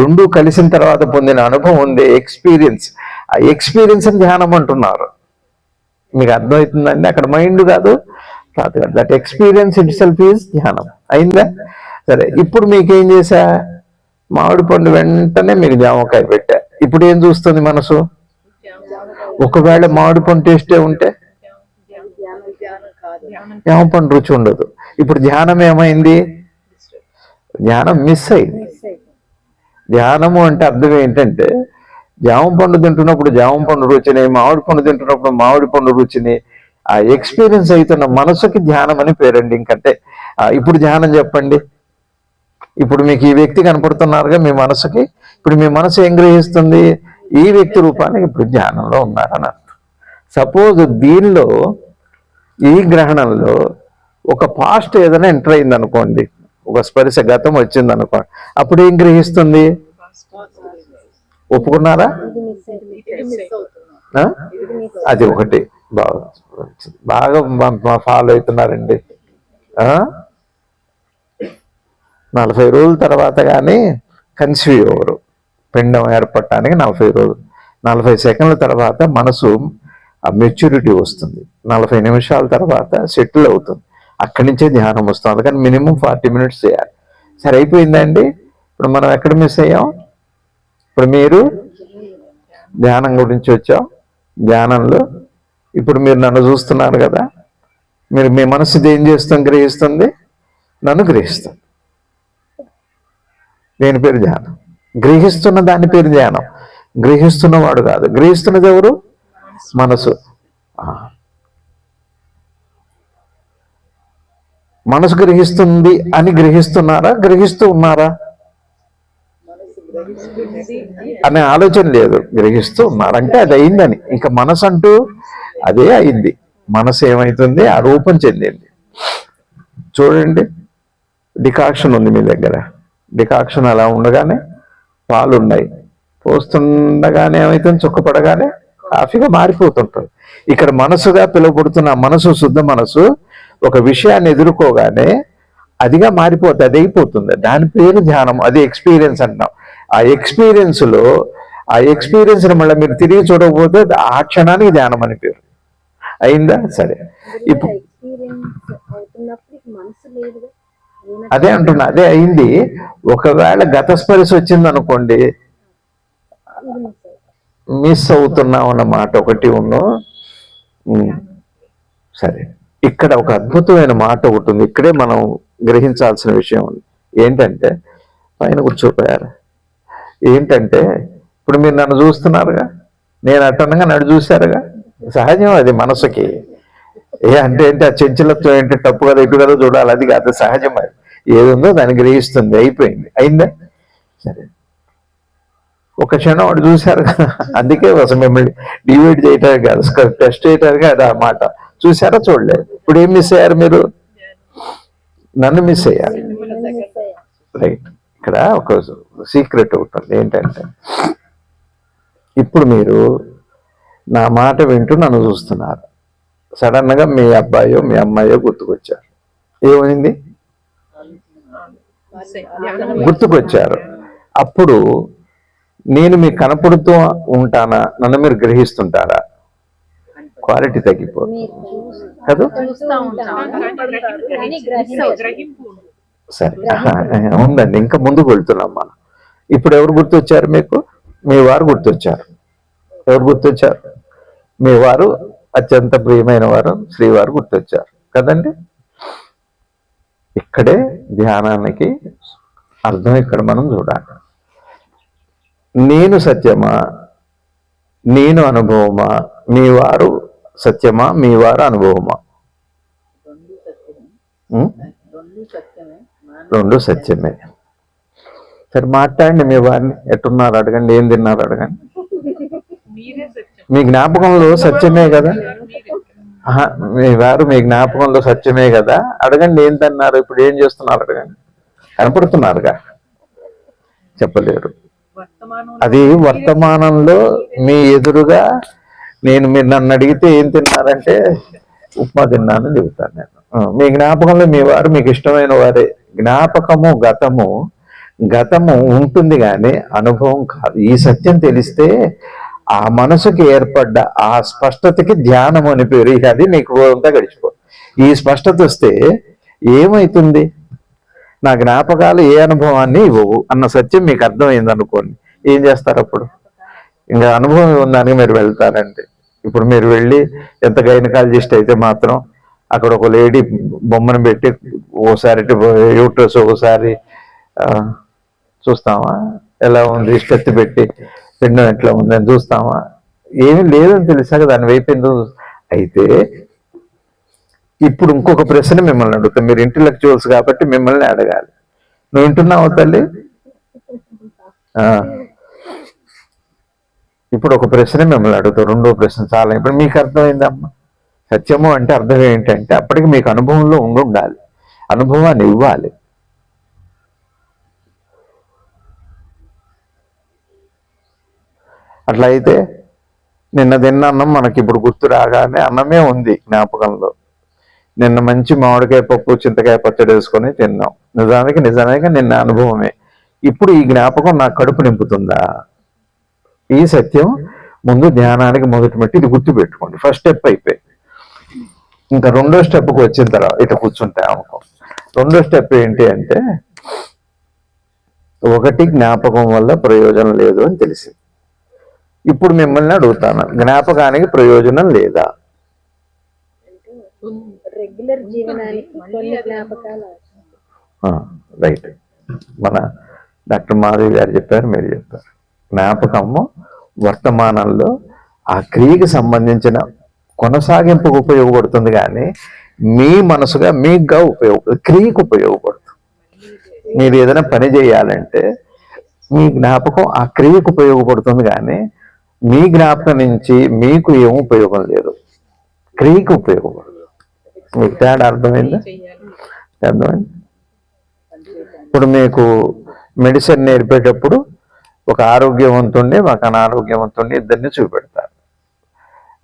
A: రెండు కలిసిన తర్వాత పొందిన అనుభవం ఉంది, ఎక్స్పీరియన్స్. ఆ ఎక్స్పీరియన్స్ ధ్యానం అంటున్నారు. మీకు అర్థమవుతుందండి? అక్కడ మైండ్ కాదు, that experience it self is ధ్యానం. అయిందా? సరే, ఇప్పుడు మీకేం చేశా? మామిడి పండు వెంటనే మీకు జామకాయ పెట్టా. ఇప్పుడు ఏం చూస్తుంది మనసు? ఒకవేళ మామిడి పండు టేస్టే ఉంటే జామ పండు రుచి ఉండదు. ఇప్పుడు ధ్యానం ఏమైంది? ధ్యానం మిస్ అయింది. ధ్యానము అంటే అర్థం ఏంటంటే, జామ పండు తింటున్నప్పుడు జామ పండు రుచిని, మామిడి పండు తింటున్నప్పుడు మామిడి పండు రుచిని ఆ ఎక్స్పీరియన్స్ అవుతున్న మనసుకి ధ్యానం అని పేరండి. ఇంకంటే ఇప్పుడు ధ్యానం చెప్పండి. ఇప్పుడు మీకు ఈ వ్యక్తి కనపడుతున్నారుగా మీ మనసుకి. ఇప్పుడు మీ మనసు ఏం గ్రహిస్తుంది? ఈ వ్యక్తి రూపానికి ఇప్పుడు ధ్యానంలో ఉన్నారని అర్థం. సపోజ్ దీనిలో, ఈ గ్రహణంలో ఒక పాస్ట్ ఏదైనా ఎంటర్ అయింది అనుకోండి, ఒక స్పర్శ గతం వచ్చింది అనుకోండి, అప్పుడు ఏం గ్రహిస్తుంది? ఒప్పుకున్నారా? అది ఒకటి. బాగా ఫాలో అవుతున్నారండి. 40 రోజుల తర్వాత కానీ కన్సీవ్ అవ్వరు. పిండం ఏర్పడటానికి 40 రోజులు. 40 సెకండ్ల తర్వాత మనసు ఆ మెచ్యూరిటీ వస్తుంది. 40 నిమిషాల తర్వాత సెటిల్ అవుతుంది. అక్కడి నుంచే ధ్యానం వస్తుంది. అందుకని మినిమం 40 మినిట్స్ చేయాలి. సరే, అయిపోయిందండి. ఇప్పుడు మనం ఎక్కడ మిస్ అయ్యాం? ఇప్పుడు మీరు ధ్యానం గురించి వచ్చాం. ధ్యానంలో ఇప్పుడు మీరు నన్ను చూస్తున్నారు కదా. మీరు మీ మనసు ఏం చేస్తుంది? గ్రహిస్తుంది, నన్ను గ్రహిస్తుంది. దేని పేరు ధ్యానం? గ్రహిస్తున్న దాని పేరు ధ్యానం. గ్రహిస్తున్నవాడు కాదు. గ్రహిస్తున్నది ఎవరు? మనసు. మనసు గ్రహిస్తుంది అని గ్రహిస్తున్నారా, గ్రహిస్తూ ఉన్నారా అనే ఆలోచన లేదు. గ్రహిస్తూ ఉన్నారంటే అది అయిందని. ఇంకా మనసు అంటూ అదే అయింది. మనసు ఏమవుతుంది? ఆ రూపం చెందింది. చూడండి, డికాక్షన్ ఉంది మీ దగ్గర. డికాక్షన్ అలా ఉండగానే పాలు ఉన్నాయి, పోస్తుండగానే ఏమవుతుంది? చుక్కపడగానే కాఫీగా మారిపోతుంటుంది. ఇక్కడ మనసుగా పిలువబడుతున్న మనసు, శుద్ధ మనసు ఒక విషయాన్ని ఎదుర్కోగానే అదిగా మారిపోతుంది, అది అయిపోతుంది. దాని పేరు ధ్యానం. అది ఎక్స్పీరియన్స్ అంటాం. ఆ ఎక్స్పీరియన్స్లో ఆ ఎక్స్పీరియన్స్ని మళ్ళీ మీరు తిరిగి చూడకపోతే ఆ క్షణానికి ధ్యానం అని పేరు. అయిందా? సరే, ఇప్పుడు అదే అంటున్నా, అదే అయింది. ఒకవేళ గత స్పర్శ వచ్చింది అనుకోండి, మిస్ అవుతున్నాం అన్నమాట ఒకటి ఉన్ను. సరే, ఇక్కడ ఒక అద్భుతమైన మాట ఒకటి ఉంది. ఇక్కడే మనం గ్రహించాల్సిన విషయం ఉంది. ఏంటంటే, పైన కూర్చోపోయారు. ఏంటంటే, ఇప్పుడు మీరు నన్ను చూస్తున్నారుగా, నేను అట్టనగా నన్ను చూశారుగా. సహజం అది మనసుకి. అంటే ఏంటి? ఆ చంచలత్వం ఏంటి? తప్పు కదా, ఇటు కదా చూడాలి, అది కాదు. సహజం. అది ఏది ఉందో దాన్ని గ్రహిస్తుంది. అయిపోయింది. అయిందా? సరే, ఒక క్షణం వాడు చూశారు కదా. అందుకే అసలు మిమ్మల్ని డివైడ్ చేయటానికి కాదు, టెస్ట్ చేయటానికి అది ఆ మాట. చూసారా? చూడలేదు. ఇప్పుడు ఏం మిస్ అయ్యారు మీరు? నన్ను మిస్ అయ్యారు. రైట్. ఇక్కడ ఒక సీక్రెట్ ఒకటి ఉంది. ఏంటంటే, ఇప్పుడు మీరు నా మాట వింటూ నన్ను చూస్తున్నారు. సడన్గా మీ అబ్బాయో మీ అమ్మాయో గుర్తుకొచ్చారు. ఏమైంది? గుర్తుకొచ్చారు. అప్పుడు నేను మీకు కనపడుతూ ఉంటానా? నన్ను మీరు గ్రహిస్తుంటారా? క్వాలిటీ తగ్గిపోతుంది. కదా?
B: చూస్తూ ఉంటాము కానీ
C: గ్రహింపు ఉండదు.
A: సరే, ఉందండి. ఇంకా ముందుకు వెళ్తున్నాం మనం. ఇప్పుడు ఎవరు గుర్తొచ్చారు మీకు? మీ వారు గుర్తొచ్చారు. ఎవరు గుర్తొచ్చారు? మీ వారు, అత్యంత ప్రియమైన వారు శ్రీవారు గుర్తొచ్చారు కదండి. ఇక్కడే ధ్యానానికి అర్థం ఇక్కడ మనం చూడాలి. నేను సత్యమా, నేను అనుభవమా, మీ వారు సత్యమా, మీ వారు అనుభవమా? రెండు సత్యమే. సరే మాట్లాడండి, మీ వారిని ఎట్టున్నారు అడగండి, ఏం తిన్నారు అడగండి. మీ జ్ఞాపకంలో సత్యమే కదా? మీ వారు మీ జ్ఞాపకంలో సత్యమే కదా? అడగండి ఏం తిన్నారు, ఇప్పుడు ఏం చేస్తున్నారు అడగండి. కనపడుతున్నారుగా, చెప్పలేరు. అది వర్తమానంలో మీ ఎదురుగా మీరు నన్ను అడిగితే ఏం తిన్నారంటే ఉప్మా తిన్నానని చెబుతాను నేను. మీ జ్ఞాపకంలో మీ వారు మీకు ఇష్టమైన వారే. జ్ఞాపకము గతము ఉంటుంది కానీ అనుభవం కాదు. ఈ సత్యం తెలిస్తే ఆ మనసుకి ఏర్పడ్డ ఆ స్పష్టతకి ధ్యానం అని పేరు. ఇక అది మీకు అంతా గడిచిపో. ఈ స్పష్టత వస్తే ఏమవుతుంది? నా జ్ఞాపకాలు ఏ అనుభవాన్ని ఇవ్వవు అన్న సత్యం మీకు అర్థమైంది అనుకోండి. ఏం చేస్తారు అప్పుడు? ఇంకా అనుభవం ఉందానికి మీరు వెళ్తారంటే. ఇప్పుడు మీరు వెళ్ళి ఎంత గైనకాలజిస్ట్ అయితే మాత్రం అక్కడ ఒక లేడీ బొమ్మను పెట్టి ఓసారి యూట్రస్ ఒకసారి చూస్తామా, ఎలా ఉంది, ఇష్టెత్తి పెట్టి పిండం ఎట్లా ఉందని చూస్తామా? ఏమీ లేదని తెలిసాక దాని వైపు ఎందుకు? అయితే ఇప్పుడు ఇంకొక ప్రశ్న మిమ్మల్ని అడుగుతా. మీరు ఇంటెలెక్చువల్స్ కాబట్టి మిమ్మల్ని అడగాలి. నువ్వు వింటున్నావు తల్లి? ఇప్పుడు ఒక ప్రశ్న మిమ్మల్ని అడుగుతావు, రెండో ప్రశ్న. చాలా ఇప్పుడు మీకు అర్థమైందమ్మా. సత్యము అంటే అర్థం ఏంటంటే అప్పటికి మీకు అనుభవంలో ఉండాలి, అనుభవాన్ని ఇవ్వాలి. అట్లా అయితే నిన్న తిన్న అన్నం మనకి ఇప్పుడు గుర్తు రాగానే అన్నమే ఉంది జ్ఞాపకంలో. నిన్న మంచి మామిడికాయ పప్పు చింతకాయ పచ్చడి వేసుకొని తిన్నాం. నిజానికి నిన్న అనుభవమే. ఇప్పుడు ఈ జ్ఞాపకం నా కడుపు నింపుతుందా? ఈ సత్యం ముందు ధ్యానానికి మొదటి మట్టి ఇది గుర్తు పెట్టుకోండి. ఫస్ట్ స్టెప్ అయిపోయి ఇంకా రెండో స్టెప్కి వచ్చిన తర్వాత ఇట్లా కూర్చుంటాయి అనుకో. రెండో స్టెప్ ఏంటి అంటే, ఒకటి జ్ఞాపకం వల్ల ప్రయోజనం లేదు అని తెలిసింది. ఇప్పుడు మిమ్మల్ని అడుగుతాను, జ్ఞాపకానికి ప్రయోజనం లేదా?
B: రెగ్యులర్ జీవనానికి కొన్ని జ్ఞాపకాలు.
A: రైట్. మన డాక్టర్ మాధవి గారు చెప్పారు, మీరు చెప్పారు. జ్ఞాపకము వర్తమానంలో ఆ క్రియకి సంబంధించిన కొనసాగింపుకు ఉపయోగపడుతుంది కానీ మీ మనసుగా మీకుగా క్రియకు ఉపయోగపడుతుంది. మీరు ఏదైనా పని చేయాలంటే మీ జ్ఞాపకం ఆ క్రియకు ఉపయోగపడుతుంది కానీ మీ జ్ఞాపకం నుంచి మీకు ఏం ఉపయోగం లేదు, క్రియకు ఉపయోగపడుతుంది. మీకు తేడా అర్థమైందా? అర్థమైంది. ఇప్పుడు మీకు మెడిసిన్ నేర్పేటప్పుడు ఒక ఆరోగ్యవంతుణ్ణి ఒక అనారోగ్యవంతుణ్ణి ఇద్దరిని చూపెడతారు.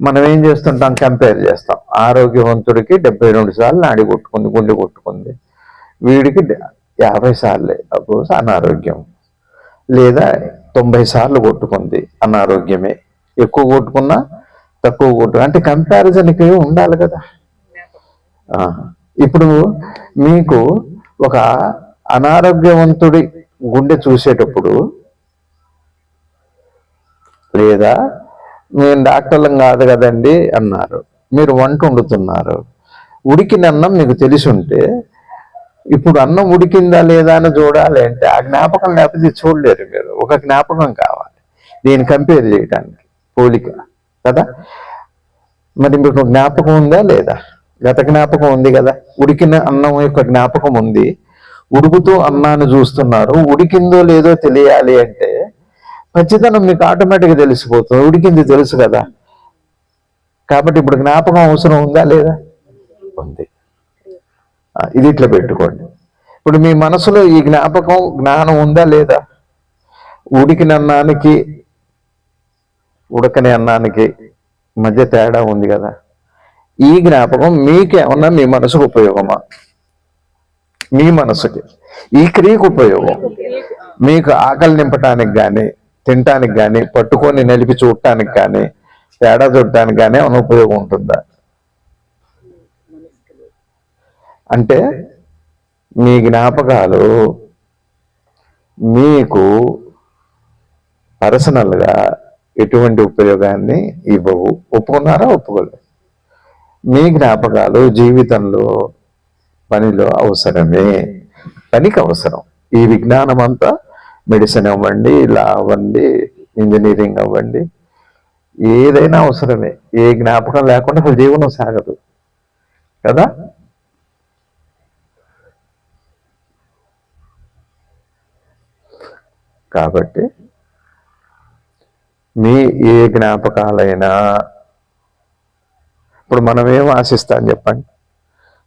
A: మనం ఏం చేస్తుంటాం? కంపేర్ చేస్తాం. ఆరోగ్యవంతుడికి 72 సార్లు నాడి కొట్టుకుంది, గుండె కొట్టుకుంది, వీడికి 50 సార్లే అపోజ్ అనారోగ్యం. లేదా 90 సార్లు కొట్టుకుంది, అనారోగ్యమే. ఎక్కువ కొట్టుకున్నా తక్కువ కొట్టు అంటే కంపారిజన్కి ఉండాలి కదా. ఇప్పుడు మీకు ఒక అనారోగ్యవంతుడి గుండె చూసేటప్పుడు, లేదా మేము డాక్టర్లం కాదు కదండి అన్నారు, మీరు వంట వండుతున్నారు, ఉడికిన అన్నం మీకు తెలిసి ఉంటే ఇప్పుడు అన్నం ఉడికిందా లేదా అని చూడాలి అంటే ఆ జ్ఞాపకం లేకపోతే చూడలేరు మీరు. ఒక జ్ఞాపకం కావాలి దీన్ని కంపేర్ చేయడానికి, పోలిక కదా. మరి మీకు జ్ఞాపకం ఉందా లేదా? గత జ్ఞాపకం ఉంది కదా, ఉడికిన అన్నం యొక్క జ్ఞాపకం ఉంది. ఉడుకుతూ అన్నాన్ని చూస్తున్నారు, ఉడికిందో లేదో తెలియాలి అంటే ఖచ్చితంగా మీకు ఆటోమేటిక్గా తెలిసిపోతుంది, ఉడికింది తెలుసు కదా. కాబట్టి ఇప్పుడు జ్ఞాపకం అవసరం ఉందా లేదా? ఉంది. ఇది ఇట్లా పెట్టుకోండి. ఇప్పుడు మీ మనసులో ఈ జ్ఞానం ఉందా లేదా? ఉడికిన అన్నానికి ఉడకని అన్నానికి మధ్య తేడా ఉంది కదా. ఈ జ్ఞాపకం మీకేమన్నా మీ మనసుకు ఉపయోగమా? మీ మనసుకి ఈ క్రియకు ఉపయోగం. మీకు ఆకలి నింపటానికి కానీ, తినటానికి కానీ, పట్టుకొని నలిపి చూడటానికి కానీ, తేడా చూడటానికి కానీ ఏమైనా ఉపయోగం ఉంటుందా? అంటే మీ జ్ఞాపకాలు మీకు పర్సనల్గా ఎటువంటి ఉపయోగాన్ని ఇవ్వవు. ఒప్పుకున్నారా? ఒప్పుకోలేదు. మీ జ్ఞాపకాలు జీవితంలో పనిలో అవసరమే, పనికి అవసరం. ఈ విజ్ఞానం అంతా మెడిసిన్ అవ్వండి, లా అవ్వండి, ఇంజనీరింగ్ అవ్వండి, ఏదైనా అవసరమే. ఏ జ్ఞాపకం లేకుండా అసలు జీవనం సాగదు కదా. కాబట్టి మీ ఏ జ్ఞాపకాలైనా ఇప్పుడు మనం ఏం ఆశిస్తాం చెప్పండి?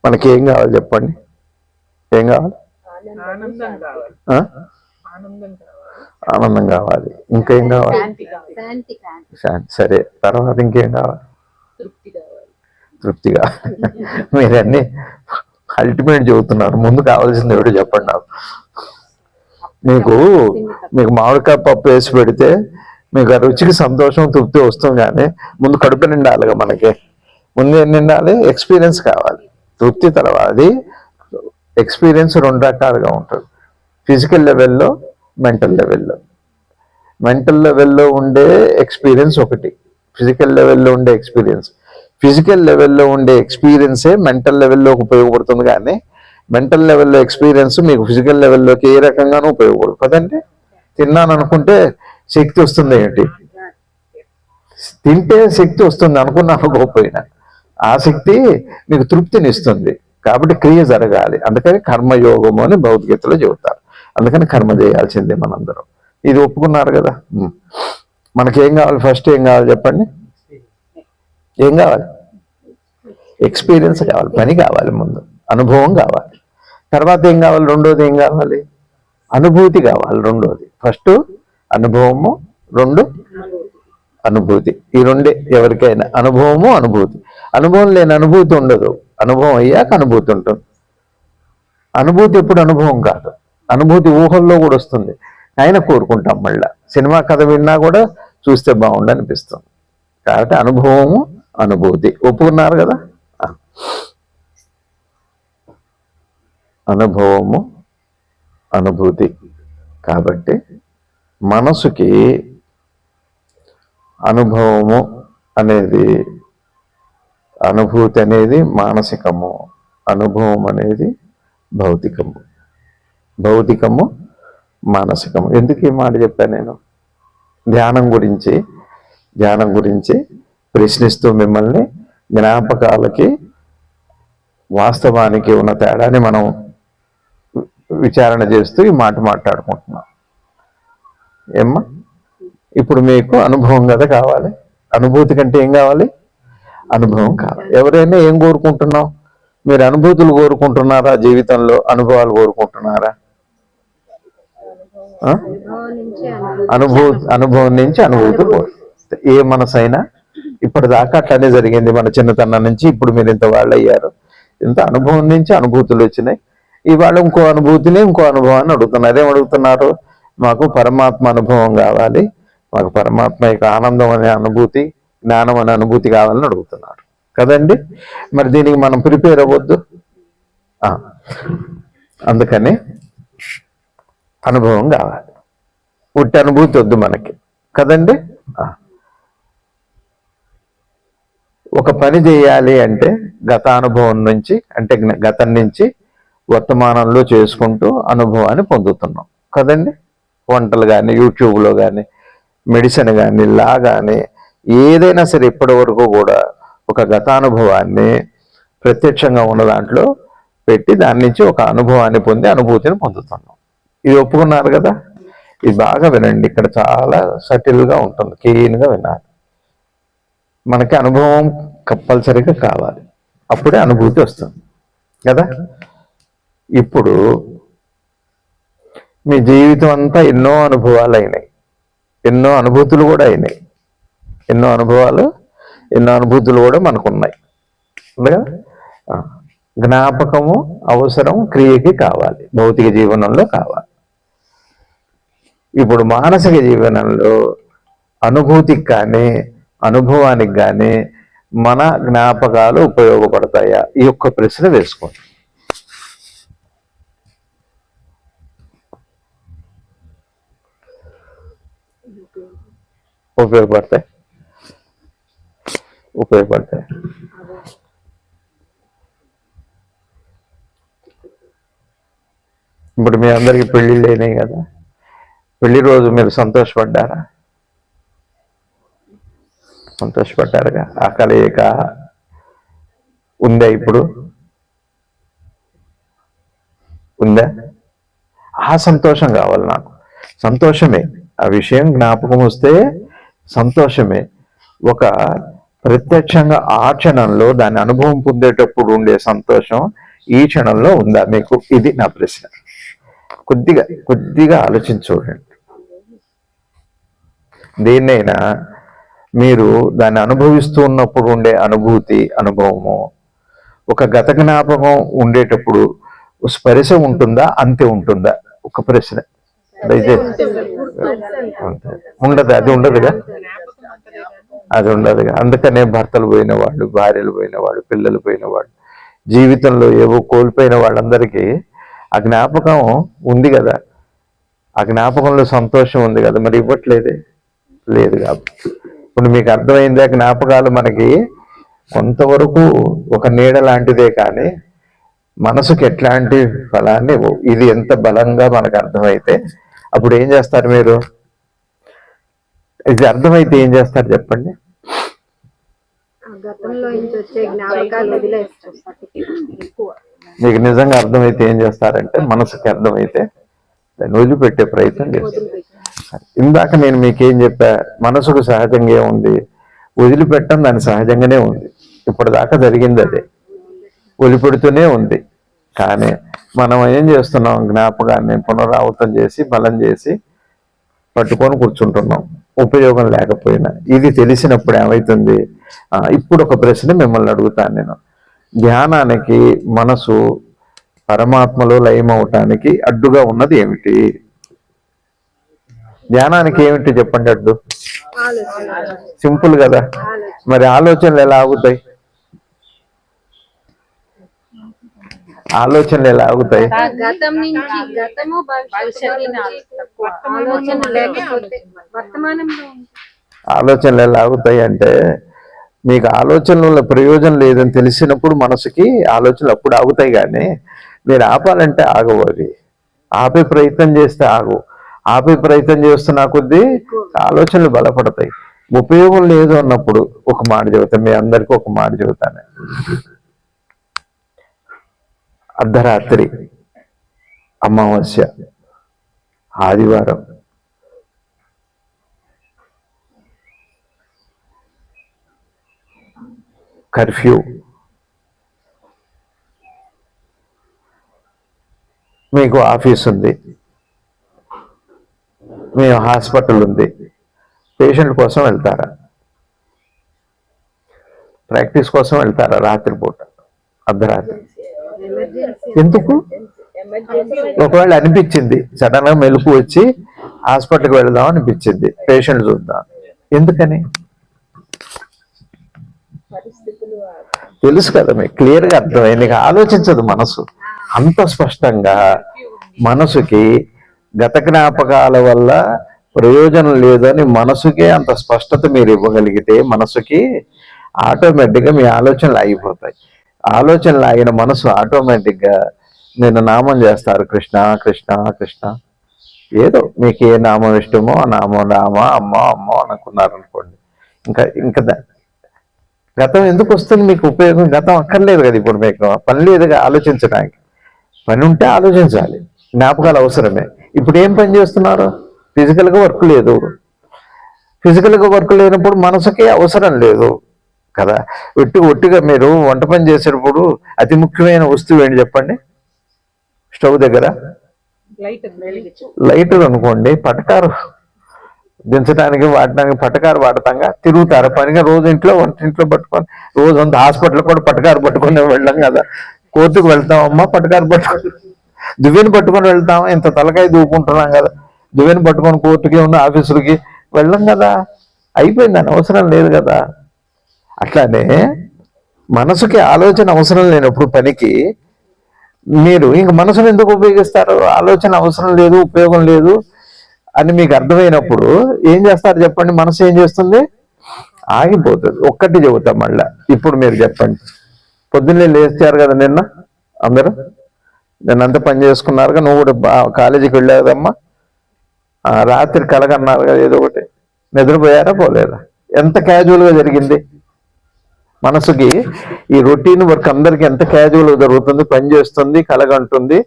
A: మనకి ఏం కావాలి చెప్పండి? ఏం కావాలి?
C: ఆనందం కావాలి.
A: ఆ?
C: ఆనందం కావాలి.
A: ఆనందం కావాలి. ఇంకేం కావాలి? శాంతి. సరే, తర్వాత ఇంకేం కావాలి?
C: తృప్తి కావాలి.
A: తృప్తి కావాలి. మీరన్నీ అల్టిమేట్ చెబుతున్నారు. ముందు కావాల్సింది ఎవరు చెప్పండి నాకు. మీకు మామిడికాయ పప్పు వేసి పెడితే మీకు ఆ రుచికి సంతోషం తృప్తి వస్తుంది, కానీ ముందు కడుపు నిండాలిగా. మనకి ముందు ఏం నిండాలి? ఎక్స్పీరియన్స్ కావాలి. తృప్తి తర్వాత అది ఎక్స్పీరియన్స్ రెండు రకాలుగా ఉంటుంది. ఫిజికల్ లెవెల్లో, మెంటల్ లెవెల్లో. మెంటల్ లెవెల్లో ఉండే ఎక్స్పీరియన్స్ ఒకటి, ఫిజికల్ లెవెల్లో ఉండే ఎక్స్పీరియన్స్. ఫిజికల్ లెవెల్లో ఉండే ఎక్స్పీరియన్సే మెంటల్ లెవెల్లోకి ఉపయోగపడుతుంది, కానీ మెంటల్ లెవెల్లో ఎక్స్పీరియన్స్ మీకు ఫిజికల్ లెవెల్లోకి ఏ రకంగానూ ఉపయోగపడదు కదండి. తిన్నాను అనుకుంటే శక్తి వస్తుంది ఏంటి? తింటే శక్తి వస్తుంది అనుకున్నాను గొప్పైనా, ఆ శక్తి మీకు తృప్తిని ఇస్తుంది. కాబట్టి క్రియ జరగాలి. అందుకని కర్మయోగము అని భగవద్గీతలో చెబుతారు. అందుకని కర్మ చేయాల్సిందే మనందరం. ఇది ఒప్పుకున్నారు కదా. మనకేం కావాలి? ఫస్ట్ ఏం కావాలి చెప్పండి? ఏం కావాలి? ఎక్స్పీరియన్స్ కావాలి, పని కావాలి, ముందు అనుభవం కావాలి. తర్వాత ఏం కావాలి? రెండోది ఏం కావాలి? అనుభూతి కావాలి. రెండోది. ఫస్ట్ అనుభవము, రెండు అనుభూతి. ఈ రెండే ఎవరికైనా. అనుభవము, అనుభూతి. అనుభవం లేని అనుభూతి ఉండదు. అనుభవం అయ్యాక అనుభూతి ఉంటుంది. అనుభూతి ఎప్పుడు అనుభవం కాదు. అనుభూతి ఊహల్లో కూడా వస్తుంది, అయినా కోరుకుంటాం. మళ్ళా సినిమా కథ విన్నా కూడా చూస్తే బాగుండు అనిపిస్తుంది. కాబట్టి అనుభవము, అనుభూతి. ఒప్పుకున్నారు కదా. అనుభవము, అనుభూతి. కాబట్టి మనసుకి అనుభవము అనేది, అనుభూతి అనేది మానసికము, అనుభవం అనేది భౌతికము. భౌతికము, మానసికము. ఎందుకు ఈ మాట చెప్పాను నేను? ధ్యానం గురించి ప్రశ్నిస్తూ మిమ్మల్ని జ్ఞాపకాలకి వాస్తవానికి ఉన్న తేడాని మనం విచారణ చేస్తూ ఈ మాట మాట్లాడుకుంటున్నాం. ఏమ్మా, ఇప్పుడు మీకు అనుభవం కదా కావాలి. అనుభూతి కంటే ఏం కావాలి? అనుభవం కావాలి. ఎవరైనా ఏం కోరుకుంటున్నాం? మీరు అనుభూతులు కోరుకుంటున్నారా? జీవితంలో అనుభవాలు కోరుకుంటున్నారా? అనుభవం నుంచి అనుభూతులు కోరుకుంటారు. ఏ మనసైనా ఇప్పటిదాకా అట్లనే జరిగింది. మన చిన్నతనం నుంచి ఇప్పుడు మీరు ఇంత వాళ్ళు అయ్యారు. ఇంత అనుభవం నుంచి అనుభూతులు వచ్చినాయి. ఇవాళ ఇంకో అనుభూతిని, ఇంకో అనుభవాన్ని అడుగుతున్నారు. ఏం అడుగుతున్నారు? మాకు పరమాత్మ అనుభవం కావాలి, మాకు పరమాత్మ యొక్క ఆనందం అనే అనుభూతి, జ్ఞానం అనే అనుభూతి కావాలని అడుగుతున్నారు కదండి. మరి దీనికి మనం ప్రిపేర్ అవ్వద్దు. అందుకని అనుభవం కావాలి, ఉట్టి అనుభూతి వద్దు మనకి కదండి. ఒక పని చేయాలి అంటే గతానుభవం నుంచి, అంటే గతం నుంచి వర్తమానంలో చేసుకుంటూ అనుభవాన్ని పొందుతున్నాం కదండి. వంటలు కానీ, యూట్యూబ్లో కానీ, మెడిసిన్ కానీ, లా కానీ, ఏదైనా సరే ఇప్పటి వరకు కూడా ఒక గతానుభవాన్ని ప్రత్యక్షంగా ఉన్న దాంట్లో పెట్టి దాని నుంచి ఒక అనుభవాన్ని పొంది అనుభూతిని పొందుతున్నాం. ఇది ఒప్పుకున్నారు కదా. ఇది బాగా వినండి, ఇక్కడ చాలా సటిల్గా ఉంటుంది, క్లీన్గా వినాలి. మనకి అనుభవం కంపల్సరీగా కావాలి, అప్పుడే అనుభూతి వస్తుంది కదా. ఇప్పుడు మీ జీవితం అంతా ఎన్నో అనుభవాలు అయినాయి, ఎన్నో అనుభూతులు కూడా అయినాయి. ఎన్నో అనుభవాలు, ఎన్నో అనుభూతులు కూడా మనకున్నాయి కదా. జ్ఞాపకము అవసరం, క్రియకి కావాలి, భౌతిక జీవనంలో కావాలి. ఇప్పుడు మానసిక జీవనంలో అనుభూతికి కానీ అనుభవానికి కానీ మన జ్ఞాపకాలు ఉపయోగపడతాయా? ఈ యొక్క ప్రశ్న వేసుకోండి. ఉపయోగపడతాయి. ఇప్పుడు మీ అందరికి పెళ్ళిళ్ళు అయినాయి కదా, పెళ్లి రోజు మీరు సంతోషపడ్డారా? సంతోషపడ్డారుగా. ఆ కలయిక ఉందా? ఇప్పుడు ఉందా? ఆ సంతోషం కావాలి నాకు. సంతోషమే, ఆ విషయం జ్ఞాపకం వస్తే సంతోషమే. ఒక ప్రత్యక్షంగా ఆ క్షణంలో దాని అనుభవం పొందేటప్పుడు ఉండే సంతోషం ఈ క్షణంలో ఉందా మీకు? ఇది నా ప్రశ్న. కొద్దిగా ఆలోచించి చూడండి. దేన్నైనా మీరు దాన్ని అనుభవిస్తూ ఉన్నప్పుడు ఉండే అనుభవము ఒక గత జ్ఞాపకం ఉండేటప్పుడు స్పర్శ ఉంటుందా, అంతే ఉంటుందా? ఒక ప్రశ్న. ఉండదు, అది ఉండదుగా. అందుకనే భర్తలు పోయిన వాళ్ళు, భార్యలు పోయిన వాళ్ళు, పిల్లలు పోయిన వాళ్ళు, జీవితంలో ఏవో కోల్పోయిన వాళ్ళందరికీ ఆ జ్ఞాపకం ఉంది కదా, ఆ జ్ఞాపకంలో సంతోషం ఉంది కదా, మరి ఇవ్వట్లేదే? లేదు. కాబట్టి ఇప్పుడు మీకు అర్థమైందే, జ్ఞాపకాలు మనకి కొంతవరకు ఒక నీడ లాంటిదే, కానీ మనసుకి ఎట్లాంటి ఫలాన్ని ఇవ్వవు. ఇది ఎంత బలంగా మనకు అర్థమైతే అప్పుడు ఏం చేస్తారు మీరు? ఇది అర్థమైతే ఏం చేస్తారు చెప్పండి? మీకు నిజంగా అర్థమైతే ఏం చేస్తారంటే, మనసుకి అర్థమైతే దాన్ని వదిలిపెట్టే ప్రయత్నం చేస్తారు. ఇందాక నేను మీకేం చెప్పా? మనసుకు సహజంగా ఏముంది? వదిలిపెట్టడం దాని సహజంగానే ఉంది. ఇప్పటిదాకా జరిగింది అదే, వదిలిపెడుతూనే ఉంది. కానీ మనం ఏం చేస్తున్నాం? జ్ఞాపకాన్ని పునరావృతం చేసి బలం చేసి పట్టుకొని కూర్చుంటున్నాం, ఉపయోగం లేకపోయినా. ఇది తెలిసినప్పుడు ఏమవుతుంది? ఇప్పుడు ఒక ప్రశ్న మిమ్మల్ని అడుగుతాను నేను. ధ్యానానికి, మనసు పరమాత్మలో లయమవటానికి అడ్డుగా ఉన్నది ఏమిటి? ధ్యానానికి ఏమిటి చెప్పండి అడ్డు? సింపుల్ కదా. మరి ఆలోచనలు ఎలా ఆగుతాయి? ఆలోచనలు ఎలా ఆగుతాయి అంటే, మీకు ఆలోచనల ప్రయోజనం లేదని తెలిసినప్పుడు మనసుకి ఆలోచనలు అప్పుడు ఆగుతాయి. కానీ మీరు ఆపాలంటే ఆగవు. అవి ఆపే ప్రయత్నం చేస్తే ఆగు. ఆపే ప్రయత్నం చేస్తున్నా కొద్దీ ఆలోచనలు బలపడతాయి. ఉపయోగం లేదు అన్నప్పుడు ఒక మాట చెబుతాను, మీ అందరికీ ఒక మాట చెబుతాను. అర్ధరాత్రి, అమావాస్య, ఆదివారం, కర్ఫ్యూ, మీకు ఆఫీస్ ఉంది, మేము హాస్పిటల్ ఉంది, పేషెంట్ కోసం వెళ్తారా? ప్రాక్టీస్ కోసం వెళ్తారా? రాత్రిపూట, అర్ధరాత్రి. ఎందుకు? ఒకవేళ అనిపించింది, సడన్ గా మెలుపు వచ్చి హాస్పిటల్కి వెళ్దాం అనిపించింది, పేషెంట్ చూద్దాం, ఎందుకని? తెలుసు కదా మీకు, క్లియర్గా అర్థమైంది. నీకు ఆలోచించదు మనసు అంత స్పష్టంగా. మనసుకి గత జ్ఞాపకాల వల్ల ప్రయోజనం లేదని మనసుకే అంత స్పష్టత మీరు ఇవ్వగలిగితే, మనసుకి ఆటోమేటిక్గా మీ ఆలోచనలు ఆగిపోతాయి. ఆలోచనలు ఆగిన మనసు ఆటోమేటిక్గా నేను నామం చేస్తారు, కృష్ణ కృష్ణ కృష్ణ. ఏదో మీకు ఏ నామం ఇష్టమో ఆ నామం, రామ, అమ్మ అమ్మ అనుకున్నారనుకోండి. ఇంకా గతం ఎందుకు వస్తుంది మీకు? ఉపయోగం గతం అక్కర్లేదు కదా. ఇప్పుడు మీకు పని లేదుగా ఆలోచించడానికి. పని ఉంటే ఆలోచించాలి, జ్ఞాపకాలు అవసరమే. ఇప్పుడు ఏం పని చేస్తున్నారు? ఫిజికల్గా వర్క్ లేదు. ఫిజికల్గా వర్క్ లేనప్పుడు మనసుకే అవసరం లేదు కదా. ఒట్టిగా మీరు వంట పని చేసేటప్పుడు అతి ముఖ్యమైన వస్తువు ఏంటి చెప్పండి? స్టవ్ దగ్గర లైటర్ అనుకోండి, పటకారు దించడానికి వాడటానికి పటకారు వాడతాంగా, తిరుగుతారు పనిగా. రోజు వంటింట్లో పట్టుకొని, రోజు అంత హాస్పిటల్ కూడా పటకారు పట్టుకొని వెళ్ళాం కదా. కోర్టుకు వెళ్తామమ్మా పటకారు పట్టుకొని, దువ్వెని పట్టుకొని వెళ్తామా? ఇంత తలకాయ దూకుంటున్నాం కదా, దువ్వెని పట్టుకొని కోర్టుకి ఉన్న ఆఫీసులకి వెళ్ళాం కదా. అయిపోయింది, దాని అవసరం లేదు కదా. అట్లానే మనసుకి ఆలోచన అవసరం లేనప్పుడు పనికి మీరు ఇంక మనసును ఎందుకు ఉపయోగిస్తారు? ఆలోచన అవసరం లేదు, ఉపయోగం లేదు, అని మీకు అర్థమైనప్పుడు ఏం చేస్తారు చెప్పండి? మనసు ఏం చేస్తుంది? ఆగిపోతుంది. ఒక్కటి చెబుతాం మళ్ళా. ఇప్పుడు మీరు చెప్పండి, పొద్దున్నే లేచారు కదా నిన్న అందరూ, నిన్నంతా పని చేసుకున్నారుగా, నువ్వు కూడా కాలేజీకి వెళ్ళావు కదమ్మా, రాత్రి కలగన్నారు కదా ఏదో ఒకటి, నిద్రపోయారా పోలేదా? ఎంత క్యాజువల్గా జరిగింది? మనసుకి ఈ రొటీన్ వర్క్ అందరికి ఎంత క్యాజువల్గా జరుగుతుంది, పని చేస్తుంది, కలగంటుంది,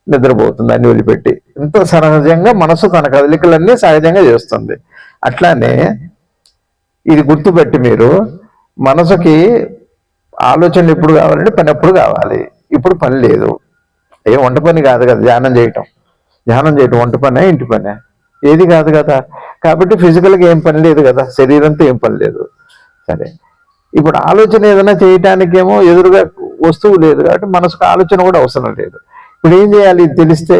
A: నిద్రపోతుంది అన్ని వదిలిపెట్టి. ఇంత సహజంగా మనసు తన కదలికలన్నీ సహజంగా చేస్తుంది. అట్లానే ఇది గుర్తుపెట్టి మీరు, మనసుకి ఆలోచన ఎప్పుడు కావాలంటే పని ఎప్పుడు కావాలి. ఇప్పుడు పని లేదు, ఏ వంట పని కాదు కదా ధ్యానం చేయటం వంట పనే ఇంటి పనే ఏది కాదు కదా. కాబట్టి ఫిజికల్గా ఏం పని లేదు కదా, శరీరంతో ఏం పని లేదు. సరే, ఇప్పుడు ఆలోచన ఏదైనా చేయటానికేమో ఎదురుగా వస్తువు లేదు కాబట్టి మనసుకు ఆలోచన కూడా అవసరం లేదు. ఇప్పుడు ఏం చేయాలి? ఇది తెలిస్తే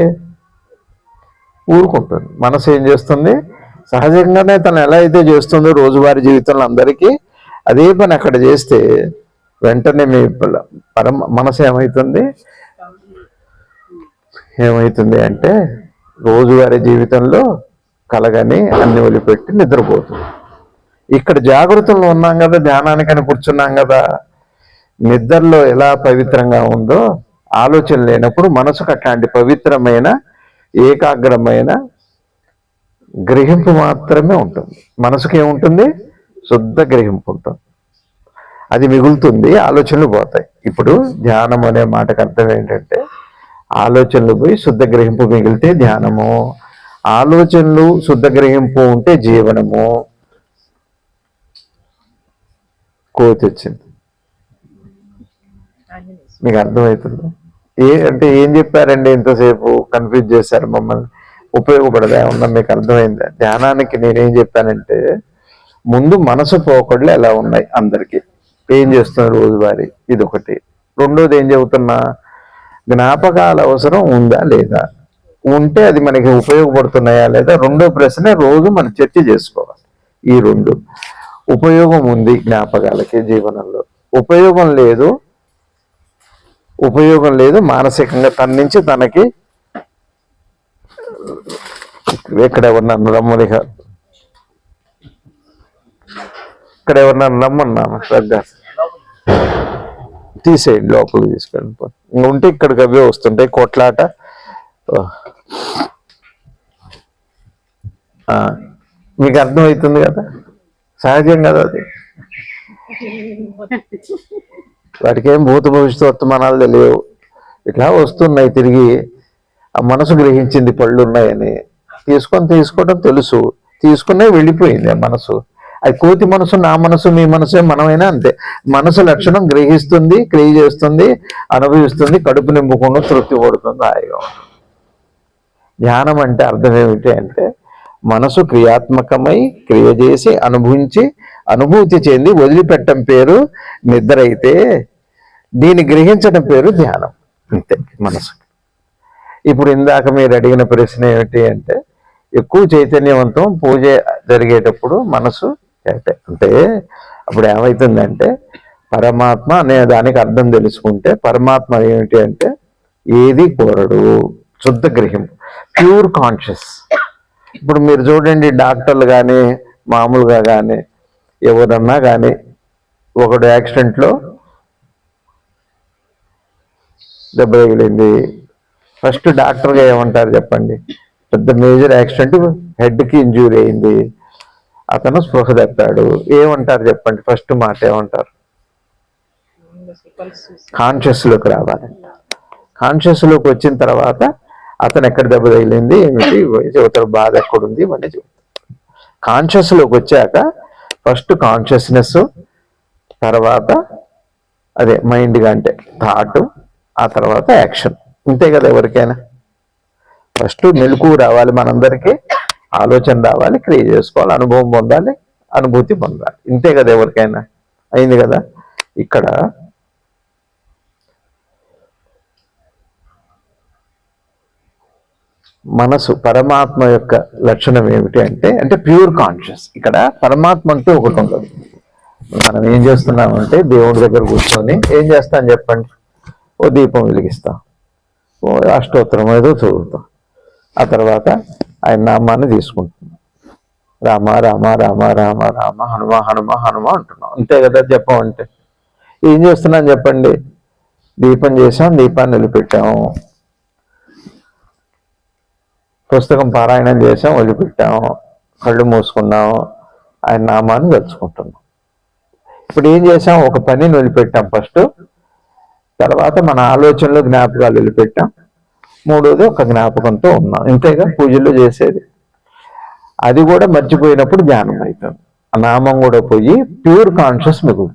A: ఊరుకుంటుంది. మనసు ఏం చేస్తుంది? సహజంగానే తను ఎలా అయితే చేస్తుందో రోజువారీ జీవితంలో అందరికీ అదే పని అక్కడ చేస్తే వెంటనే మీ మనసు ఏమవుతుంది అంటే రోజువారీ జీవితంలో కలగని అన్ని వదిలిపెట్టి నిద్రపోతుంది. ఇక్కడ జాగృతంలో ఉన్నాం కదా, ధ్యానానికని కూర్చున్నాం కదా, నిద్రలో ఎలా పవిత్రంగా ఉందో ఆలోచన లేనప్పుడు మనసుకు అట్లాంటి పవిత్రమైన ఏకాగ్రమైన గ్రహింపు మాత్రమే ఉంటుంది. మనసుకి ఏముంటుంది? శుద్ధ గ్రహింపు ఉంటుంది. అది మిగులుతుంది, ఆలోచనలు పోతాయి. ఇప్పుడు ధ్యానం అనే మాటకు అర్థం ఏంటంటే ఆలోచనలు పోయి శుద్ధ గ్రహింపు మిగిలితే ధ్యానము, ఆలోచనలు శుద్ధ గ్రహింపు ఉంటే జీవనము. కోతి వచ్చింది, మీకు అర్థమవుతుంది? అంటే ఏం చెప్పారండి ఇంతసేపు? కన్ఫ్యూజ్ చేశారు మమ్మల్ని. ఉపయోగపడదా ఏమన్నా? మీకు అర్థమైందా? ధ్యానానికి నేనేం చెప్పానంటే ముందు మనసు పోకడలు ఎలా ఉన్నాయి అందరికీ, ఏం చేస్తున్నారు రోజువారీ, ఇది ఒకటి. రెండోది ఏం చెబుతున్నా, జ్ఞాపకాల అవసరం ఉందా లేదా, ఉంటే అది మనకి ఉపయోగపడుతున్నాయా లేదా, రెండో ప్రశ్న రోజు మనం చర్చ చేసుకోవాలి. ఈ రెండు. ఉపయోగం ఉంది జ్ఞాపకాలకి జీవనంలో, ఉపయోగం లేదు మానసికంగా తన నుంచి తనకి. ఇక్కడ ఎవరినన్నా రమ్మనిగా, ఇక్కడ ఎవరినన్నా రమ్మన్నాను శ్రద్ధ తీసేయండి, లోపలికి తీసుకెళ్ళి. ఉంటే ఇక్కడికి అవే వస్తుంటాయి కొట్లాట. మీకు అర్థమవుతుంది కదా, సహజం కదా అది. వాటికి ఏం భూత భవిష్యత్తు వర్తమానాలు తెలియవు, ఇట్లా వస్తున్నాయి తిరిగి. ఆ మనసు గ్రహించింది పళ్ళు ఉన్నాయని తీసుకోవడం తెలుసు, తీసుకునే వెళ్ళిపోయింది ఆ మనసు. అది కోతి మనసు, నా మనసు, మీ మనసే, మనమైనా అంతే. మనసు లక్షణం గ్రహిస్తుంది, క్రియ చేస్తుంది, అనుభవిస్తుంది, కడుపు నింపుకుండా తృప్తి పడుతుంది, హాయిగా. ధ్యానం అంటే అర్థం ఏమిటి అంటే మనసు క్రియాత్మకమై క్రియ చేసి అనుభూతి చెంది వదిలిపెట్టడం పేరు నిద్ర అయితే, దీన్ని గ్రహించడం పేరు ధ్యానం. అంతే మనసు. ఇప్పుడు ఇందాక మీరు అడిగిన ప్రశ్న ఏమిటి అంటే ఎక్కువ చైతన్యవంతం పూజ జరిగేటప్పుడు మనసు అంటే అప్పుడు ఏమవుతుందంటే పరమాత్మ అనే దానికి అర్థం తెలుసుకుంటే, పరమాత్మ ఏమిటి అంటే ఏది కోరడు, శుద్ధ గ్రహింపు, ప్యూర్ కాన్షియస్. ఇప్పుడు మీరు చూడండి, డాక్టర్లు కానీ మామూలుగా కానీ ఎవరన్నా కానీ ఒకడు యాక్సిడెంట్లో దెబ్బ తగిలింది, ఫస్ట్ డాక్టర్గా ఏమంటారు చెప్పండి? పెద్ద మేజర్ యాక్సిడెంట్, హెడ్కి ఇంజూరీ అయింది, అతను స్పృహ తప్పాడు, ఏమంటారు చెప్పండి? ఫస్ట్ మాట ఏమంటారు? కాన్షియస్లోకి రావాలంట. కాన్షియస్లోకి వచ్చిన తర్వాత అతను ఎక్కడ దెబ్బ తగిలింది, ఏమిటి, యువతల బాధ ఎక్కడుంది, ఇవన్నీ చెబుతారు. కాన్షియస్లోకి వచ్చాక ఫస్ట్ కాన్షియస్నెస్, తర్వాత అదే మైండ్గా అంటే థాట్, ఆ తర్వాత యాక్షన్. అంతే కదా ఎవరికైనా. ఫస్ట్ మెలకువ రావాలి, మనందరికీ ఆలోచన రావాలి, క్రియ చేసుకోవాలి, అనుభవం పొందాలి, అనుభూతి పొందాలి. ఇంతే కదా ఎవరికైనా. అయింది కదా. ఇక్కడ మనసు పరమాత్మ యొక్క లక్షణం ఏమిటి అంటే ప్యూర్ కాన్షియస్. ఇక్కడ పరమాత్మ అంటూ ఒకటి ఉండదు. మనం ఏం చేస్తున్నామంటే దేవుడి దగ్గర కూర్చొని ఏం చేస్తాం చెప్పండి? ఓ దీపం వెలిగిస్తాం, ఓ అష్టోత్తరం ఏదో చదువుతాం, ఆ తర్వాత ఆయన నామాన్ని తీసుకుంటున్నాం. రామ రామ రామ రామ రామ హనుమ హనుమ హనుమ అంటున్నాం. అంతే కదా జపం అంటే. ఏం చేస్తున్నాం చెప్పండి? దీపం చేసాం, దీపాన్ని వదిలిపెట్టాము. పుస్తకం పారాయణం చేసాం, వదిలిపెట్టాము. కళ్ళు మూసుకున్నాము, ఆయన నామాన్ని తలుచుకుంటున్నాం. ఇప్పుడు ఏం చేసాం? ఒక పనిని వదిలిపెట్టాం ఫస్ట్, తర్వాత మన ఆలోచనలు జ్ఞాపకాలు వదిలిపెట్టాం, మూడోది ఒక జ్ఞాపకంతో ఉన్నాం. ఇంతేగా పూజల్లో చేసేది. అది కూడా మర్చిపోయినప్పుడు ధ్యానం అవుతుంది. ఆ నామం కూడా పోయి ప్యూర్ కాన్షియస్ మిగులు.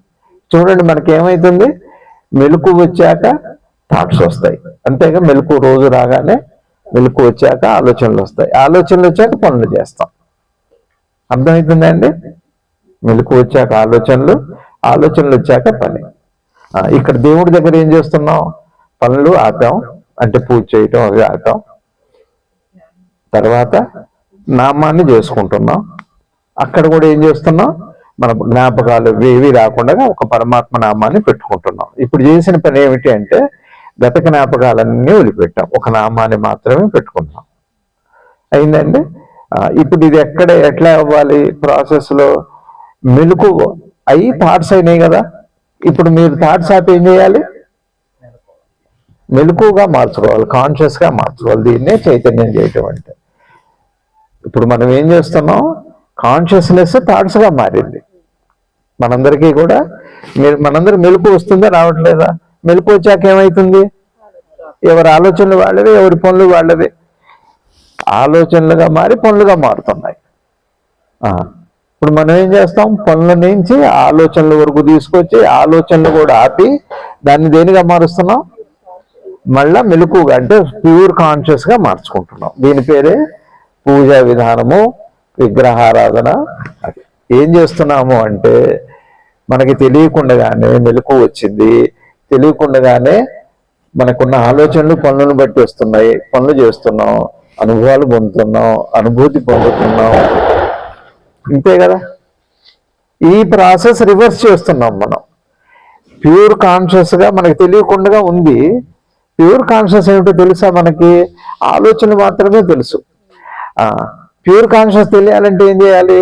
A: చూడండి మనకేమవుతుంది? మెలకు వచ్చాక థాట్స్ వస్తాయి. అంతేగా మెలకు రోజు రాగానే మెలకు వచ్చాక ఆలోచనలు వస్తాయి. ఆలోచనలు వచ్చాక పనులు చేస్తాం. అర్థమవుతుందండి? మెలకు వచ్చాక ఆలోచనలు, ఆలోచనలు వచ్చాక పని. ఇక్కడ దేవుడి దగ్గర ఏం చేస్తున్నాం? పనులు ఆపాం, అంటే పూజ చేయటం అవి ఆపాం. తర్వాత నామాన్ని చేసుకుంటున్నాం. అక్కడ కూడా ఏం చేస్తున్నాం? మన జ్ఞాపకాలు ఏవి రాకుండా ఒక పరమాత్మ నామాన్ని పెట్టుకుంటున్నాం. ఇప్పుడు చేసిన పని ఏమిటి అంటే గత జ్ఞాపకాలన్నీ వదిలిపెట్టాం, ఒక నామాన్ని మాత్రమే పెట్టుకున్నాం. అయిందండి. ఇప్పుడు ఇది ఎట్లా అవ్వాలి ప్రాసెస్లో? మెలకు అయి థాట్స్ అయినాయి కదా. ఇప్పుడు మీరు థాట్స్ ఆపి ఏం చేయాలి? మెలకుగా మార్చుకోవాలి, కాన్షియస్గా మార్చుకోవాలి. దీన్నే చైతన్యం చేయటం అంటే. ఇప్పుడు మనం ఏం చేస్తున్నాం? కాన్షియస్నెస్ థాట్స్గా మారింది మనందరికీ కూడా. మనందరూ మెలకు వస్తుందా రావట్లేదా? మెలకు వచ్చాక ఏమవుతుంది? ఎవరి ఆలోచనలు వాళ్ళవే, ఎవరి పనులు వాళ్ళవే. ఆలోచనలుగా మారి పనులుగా మారుతున్నాయి. ఇప్పుడు మనం ఏం చేస్తాం? పనుల నుంచి ఆలోచనల వరకు తీసుకొచ్చి ఆలోచనలు కూడా ఆపి దాన్ని దేనిగా మారుస్తున్నాం? మళ్ళా మెలకుగా, అంటే ప్యూర్ కాన్షియస్గా మార్చుకుంటున్నాం. దీని పేరే పూజా విధానము, విగ్రహారాధన. అది ఏం చేస్తున్నాము అంటే మనకి తెలియకుండానే మెలకు వచ్చింది, తెలియకుండానే మనకున్న ఆలోచనలు పనులను బట్టి వస్తున్నాయి, పనులు చేస్తున్నాం, అనుభవాలు పొందుతున్నాం, అనుభూతి పొందుతున్నాం. ఇంతే కదా. ఈ ప్రాసెస్ రివర్స్ చేస్తున్నాం మనం. ప్యూర్ కాన్షియస్గా మనకి తెలియకుండా ఉంది. ప్యూర్ కాన్షియస్ ఏమిటో తెలుసా మనకి? ఆలోచన మాత్రమే తెలుసు. ప్యూర్ కాన్షియస్ తెలియాలంటే ఏం చేయాలి?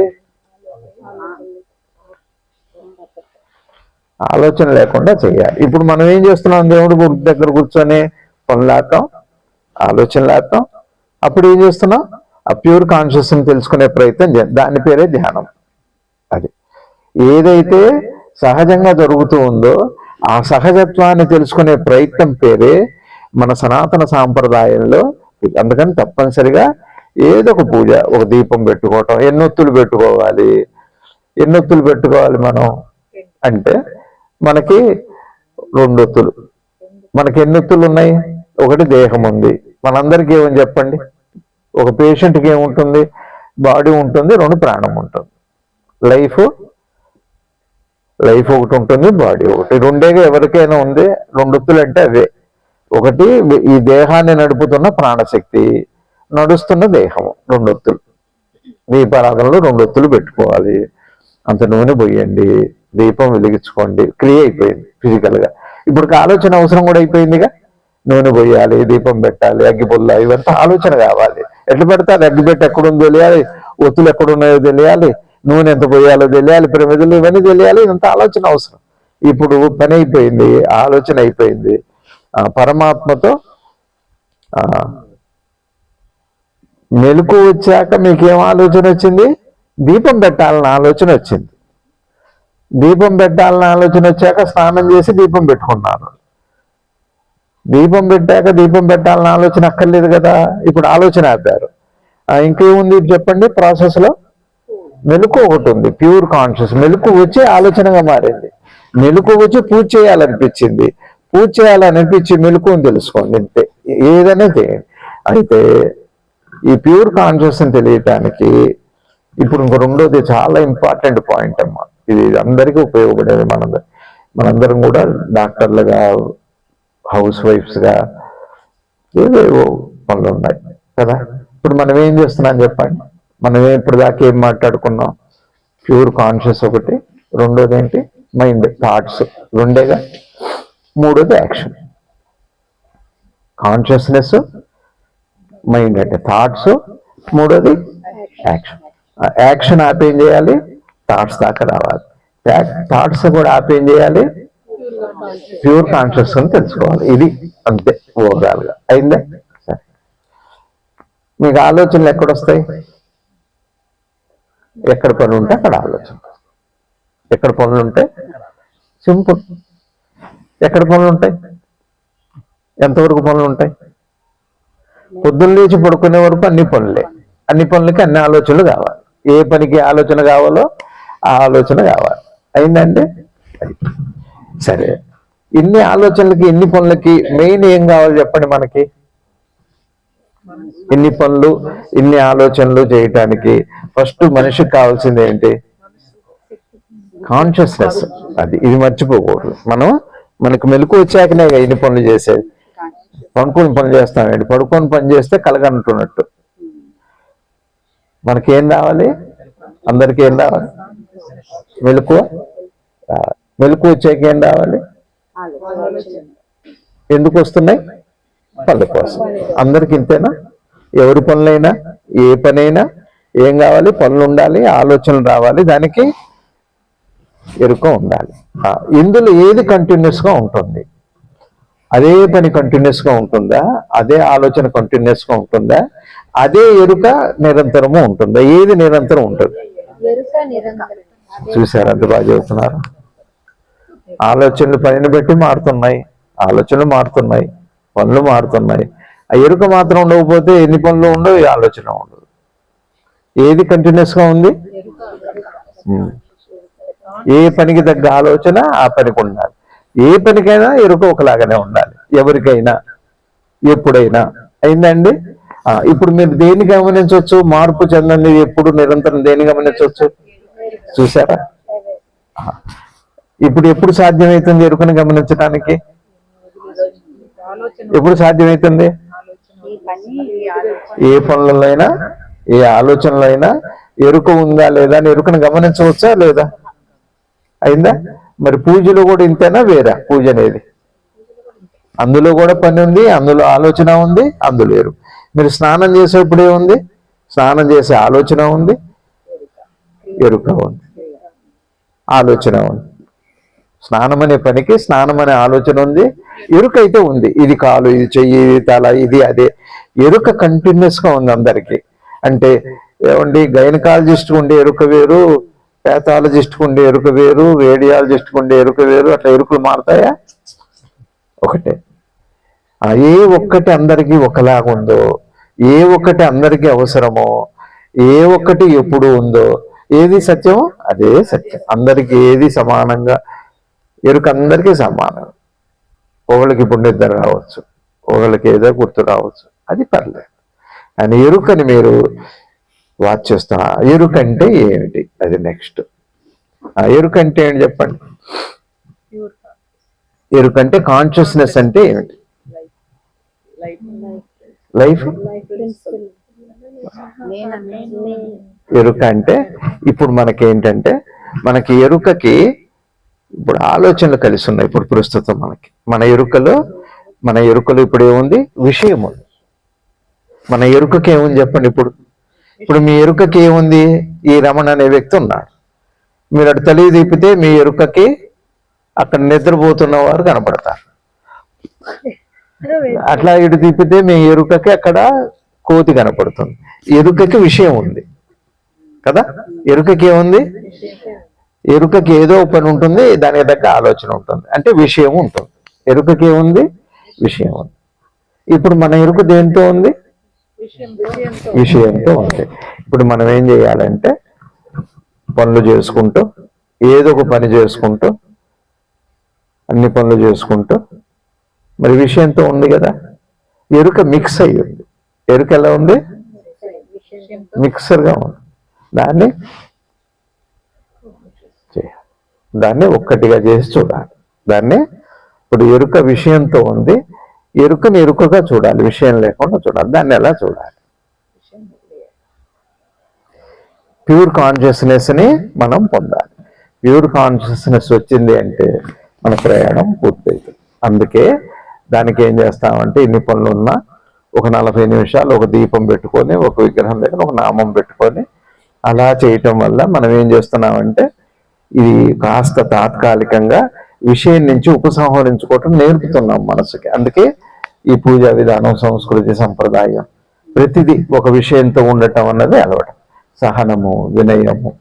A: ఆలోచన లేకుండా చేయాలి. ఇప్పుడు మనం ఏం చేస్తున్నాం? దేవుడి దగ్గర కూర్చొని పనులు ఆడతాం, ఆలోచనలు ఆడతాం. అప్పుడు ఏం చేస్తున్నాం? ఆ ప్యూర్ కాన్షియస్ని తెలుసుకునే ప్రయత్నం దాని పేరే ధ్యానం. అది ఏదైతే సహజంగా జరుగుతూ ఉందో ఆ సహజత్వాన్ని తెలుసుకునే ప్రయత్నం పేరే మన సనాతన సాంప్రదాయంలో. అందుకని తప్పనిసరిగా ఏదో ఒక పూజ, ఒక దీపం పెట్టుకోవటం. ఎన్నొత్తులు పెట్టుకోవాలి. ఎన్నొత్తులు పెట్టుకోవాలి మనం అంటే మనకి 2 ఒత్తులు. మనకి ఎన్ని ఒత్తులు ఉన్నాయి? ఒకటి దేహం ఉంది. మనందరికీ ఏమని చెప్పండి? ఒక పేషెంట్కి ఏముంటుంది? బాడీ ఉంటుంది, 2 ప్రాణం ఉంటుంది. లైఫ్ ఒకటి ఉంటుంది, బాడీ ఒకటి. 2 ఎవరికైనా ఉంది. 2 ఒత్తులు అంటే అవే. ఒకటి ఈ దేహాన్ని నడుపుతున్న ప్రాణశక్తి, నడుస్తున్న దేహము. 2 ఒత్తులు. దీపారాధనలో 2 ఒత్తులు పెట్టుకోవాలి. అంత నూనె పోయండి, దీపం వెలిగించుకోండి. క్రియ అయిపోయింది ఫిజికల్గా. ఇప్పుడు ఆలోచన అవసరం కూడా అయిపోయిందిగా. నూనె పోయాలి, దీపం పెట్టాలి, అగ్గిపుల్ల, ఇవంతా ఆలోచన కావాలి. ఎట్లా పెడితే అది అగ్గిపెట్టి ఎక్కడుందో తెలియాలి, ఒత్తులు ఎక్కడున్నాయో తెలియాలి, నూనె ఎంత పోయాలో తెలియాలి, ప్రమిదలు ఇవన్నీ తెలియాలి. ఇదంతా ఆలోచన అవసరం. ఇప్పుడు పని అయిపోయింది, ఆలోచన అయిపోయింది. పరమాత్మతో మెలకు వచ్చాక మీకేం ఆలోచన వచ్చింది? దీపం పెట్టాలన్న ఆలోచన వచ్చింది. దీపం పెట్టాలన్న ఆలోచన వచ్చాక స్నానం చేసి దీపం పెట్టుకున్నారు. దీపం పెట్టాక దీపం పెట్టాలన్న ఆలోచన అక్కర్లేదు కదా. ఇప్పుడు ఆలోచన ఆపారు. ఇంకేముంది చెప్పండి ప్రాసెస్లో? మెలకు ఒకటి ఉంది, ప్యూర్ కాన్షియస్. మెలకు వచ్చి ఆలోచనగా మారింది. మెలకు వచ్చి పూజ చేయాలనిపించింది. పూజ చేయాలనిపించి మెలకుని తెలుసుకోండి. అంతే, ఏదైనా చేయండి. అయితే ఈ ప్యూర్ కాన్షియస్ని తెలియటానికి ఇప్పుడు ఇంకో రెండోది చాలా ఇంపార్టెంట్ పాయింట్ అమ్మా. ఇది అందరికీ ఉపయోగపడేది. మనందరం కూడా డాక్టర్లుగా, హౌస్ వైఫ్స్గా ఏవేవో పనులు ఉన్నాయి కదా. ఇప్పుడు మనం ఏం చేస్తున్నాం చెప్పండి? మనం ఇప్పుడు దాకా ఏం మాట్లాడుకున్నాం? ప్యూర్ కాన్షియస్ ఒకటి, రెండోది ఏంటి? Mind, thoughts. 2గా. మూడోది యాక్షన్. కాన్షియస్నెస్, మైండ్ అంటే థాట్స్, మూడోది యాక్షన్. యాక్షన్ ఆపి ఏం చేయాలి? థాట్స్ దాకా రావాలి. థాట్స్ కూడా ఆపి ఏం చేయాలి? ప్యూర్ కాన్షియస్ అని తెలుసుకోవాలి. ఇది అంతే ఓవరాల్ గా. అయిందా? సరే, మీకు ఆలోచనలు ఎక్కడొస్తాయి? ఎక్కడ పనులు ఉంటే అక్కడ ఆలోచన. ఎక్కడ పనులు ఉంటే సింపుల్. ఎక్కడ పనులు ఉంటాయి? ఎంతవరకు పనులు ఉంటాయి? పొద్దున్న లేచి పడుకునే వరకు అన్ని పనులే. అన్ని పనులకి అన్ని ఆలోచనలు కావాలి. ఏ పనికి ఆలోచన కావాలో ఆ ఆలోచన కావాలి. అయిందండి? సరే, ఇన్ని ఆలోచనలకి ఇన్ని పనులకి మెయిన్ ఏం కావాలి చెప్పండి మనకి? ఇన్ని పనులు ఇన్ని ఆలోచనలు చేయటానికి ఫస్ట్ మనిషికి కావాల్సింది ఏంటి? కాన్షియస్నెస్. ఇది మర్చిపోకూడదు. మనకు మెలకు వచ్చాకనే ఇన్ని పనులు చేసేది. పడుకొని పని చేస్తామండి. పడుకొని పని చేస్తే కలగంటున్నట్టు. మనకేం రావాలి? అందరికీ ఏం రావాలి? మెలకు. మెలకు వచ్చాక ఏం రావాలి? ఎందుకు వస్తున్నాయి? పనుల కోసం. అందరికి ఇంతేనా? ఎవరి పనులైనా ఏ పనైనా ఏం కావాలి? పనులు ఉండాలి, ఆలోచనలు రావాలి, దానికి ఎరుక ఉండాలి. ఇందులో ఏది కంటిన్యూస్ గా ఉంటుంది? అదే పని కంటిన్యూస్ గా ఉంటుందా? అదే ఆలోచన కంటిన్యూస్ గా ఉంటుందా? అదే ఎరుక నిరంతరము ఉంటుందా? ఏది నిరంతరం ఉంటుంది? చూసారు? అంత బాగా చెబుతున్నారు. ఆలోచనలు పనిని బట్టి మారుతున్నాయి, ఆలోచనలు మారుతున్నాయి, పనులు మారుతున్నాయి. ఆ ఎరుక మాత్రం ఉండకపోతే ఎన్ని పనులు ఉండవు, ఈ ఆలోచన ఉండదు. ఏది కంటిన్యూస్ గా ఉంది? ఏ పనికి తగ్గ ఆలోచన ఆ పనికి ఉండాలి. ఏ పనికైనా ఎరుక ఒకలాగానే ఉండాలి, ఎవరికైనా ఎప్పుడైనా. అయిందండి? ఇప్పుడు మీరు దేన్ని గమనించవచ్చు? మార్పు చెందండి ఎప్పుడు నిరంతరం దేన్ని గమనించవచ్చు? చూసారా? ఇప్పుడు ఎప్పుడు సాధ్యమవుతుంది ఎరుకను గమనించడానికి? ఎప్పుడు సాధ్యమవుతుంది? ఏ పనులలో అయినా ఏ ఆలోచనలో అయినా ఎరుక ఉందా లేదా అని ఎరుకను గమనించవచ్చా లేదా? అయిందా? మరి పూజలో కూడా ఇంతేనా? వేరా పూజ అనేది? అందులో కూడా పని ఉంది, అందులో ఆలోచన ఉంది, అందులో ఎరుక. మీరు స్నానం చేసేప్పుడు ఏముంది? స్నానం చేసే ఆలోచన ఉంది, ఎరుక ఉంది, ఆలోచన ఉంది. స్నానం అనే పనికి స్నానం అనే ఆలోచన ఉంది, ఎరుక అయితే ఉంది. ఇది కాలు, ఇది చెయ్యి, ఇది తల, ఇది అదే. ఎరుక కంటిన్యూస్ గా ఉంది అందరికీ. అంటే ఏమండి, గైనకాలజిస్ట్ ఉండే ఎరుక వేరు, ప్యాథాలజిస్ట్ ఉండే ఎరుక వేరు, రేడియాలజిస్ట్ ఉండే ఎరుక వేరు. అట్లా ఎరుకలు మారుతాయా? ఒకటే. ఏ ఒక్కటి అందరికీ ఒకలాగుందో, ఏ ఒక్కటి అందరికీ అవసరమో, ఏ ఒక్కటి ఎప్పుడు ఉందో, ఏది సత్యమో అదే సత్యం. అందరికీ ఏది సమానంగా ఎరుక అందరికీ సమానం. ఒకళ్ళకి ఇప్పుడు నిద్ర రావచ్చు, ఒకళ్ళకి ఏదో గుర్తు రావచ్చు, అది పర్లేదు. అని ఎరుకని మీరు వాచ్ చేస్తా. ఎరుక అంటే ఏమిటి? అది నెక్స్ట్. ఎరుక అంటే ఏంటి చెప్పండి? ఎరుక అంటే కాన్షియస్నెస్ అంటే ఏమిటి? లైఫ్. ఎరుక అంటే ఇప్పుడు మనకేంటంటే, మనకి ఎరుకకి ఇప్పుడు ఆలోచనలు కలిసి ఉన్నాయి. ఇప్పుడు ప్రస్తుతం మన ఎరుకలో ఇప్పుడు ఏముంది? విషయం ఉంది. మన ఎరుకకి ఏముంది చెప్పండి? ఇప్పుడు మీ ఎరుకకి ఏముంది? ఈ రమణ అనే వ్యక్తి ఉన్నాడు. మీరు అటు తల్లి తిప్పితే మీ ఎరుకకి అక్కడ నిద్రపోతున్న వారు కనపడతారు. అట్లా ఇటు తిప్పితే మీ ఎరుకకి అక్కడ కోతి కనపడుతుంది. ఎరుకకి విషయం ఉంది కదా? ఎరుకకి ఏముంది? ఎరుకకి ఏదో పని ఉంటుంది, దానికి తగ్గ ఆలోచన ఉంటుంది, అంటే విషయం ఉంటుంది. ఎరుకకి ఏముంది? విషయం ఉంది. ఇప్పుడు మన ఎరుక దేంతో ఉంది? విషయంతో ఉంది. ఇప్పుడు మనం ఏం చేయాలంటే పనులు చేసుకుంటూ, ఏదో ఒక పని చేసుకుంటూ, అన్ని పనులు చేసుకుంటూ, మరి విషయంతో ఉంది కదా. ఎరుక మిక్స్ అయ్యి ఉంది. ఎరుక ఎలా ఉంది? మిక్సర్గా ఉంది. దాన్ని ఒక్కటిగా చేసి చూడాలి. ఇప్పుడు ఎరుక విషయంతో ఉంది, ఎరుకని ఎరుకగా చూడాలి, విషయం లేకుండా చూడాలి. దాన్ని ఎలా చూడాలి? ప్యూర్ కాన్షియస్నెస్ ని మనం పొందాలి. ప్యూర్ కాన్షియస్నెస్ వచ్చింది అంటే మన ప్రయాణం పూర్తవుతుంది. అందుకే దానికి ఏం చేస్తామంటే, ఇన్ని పనులు ఉన్నా ఒక 40 నిమిషాలు ఒక దీపం పెట్టుకొని ఒక విగ్రహం దగ్గర ఒక నామం పెట్టుకొని అలా చేయటం వల్ల మనం ఏం చేస్తున్నామంటే ఇది కాస్త తాత్కాలికంగా విషయం నుంచి ఉపసంహరించుకోవటం నేర్పుతున్నాం మనసుకి. అందుకే ఈ పూజా విధానం, సంస్కృతి, సంప్రదాయం ప్రతిదీ ఒక విషయంతో ఉండటం అన్నది అలవాటు. సహనము, వినయము,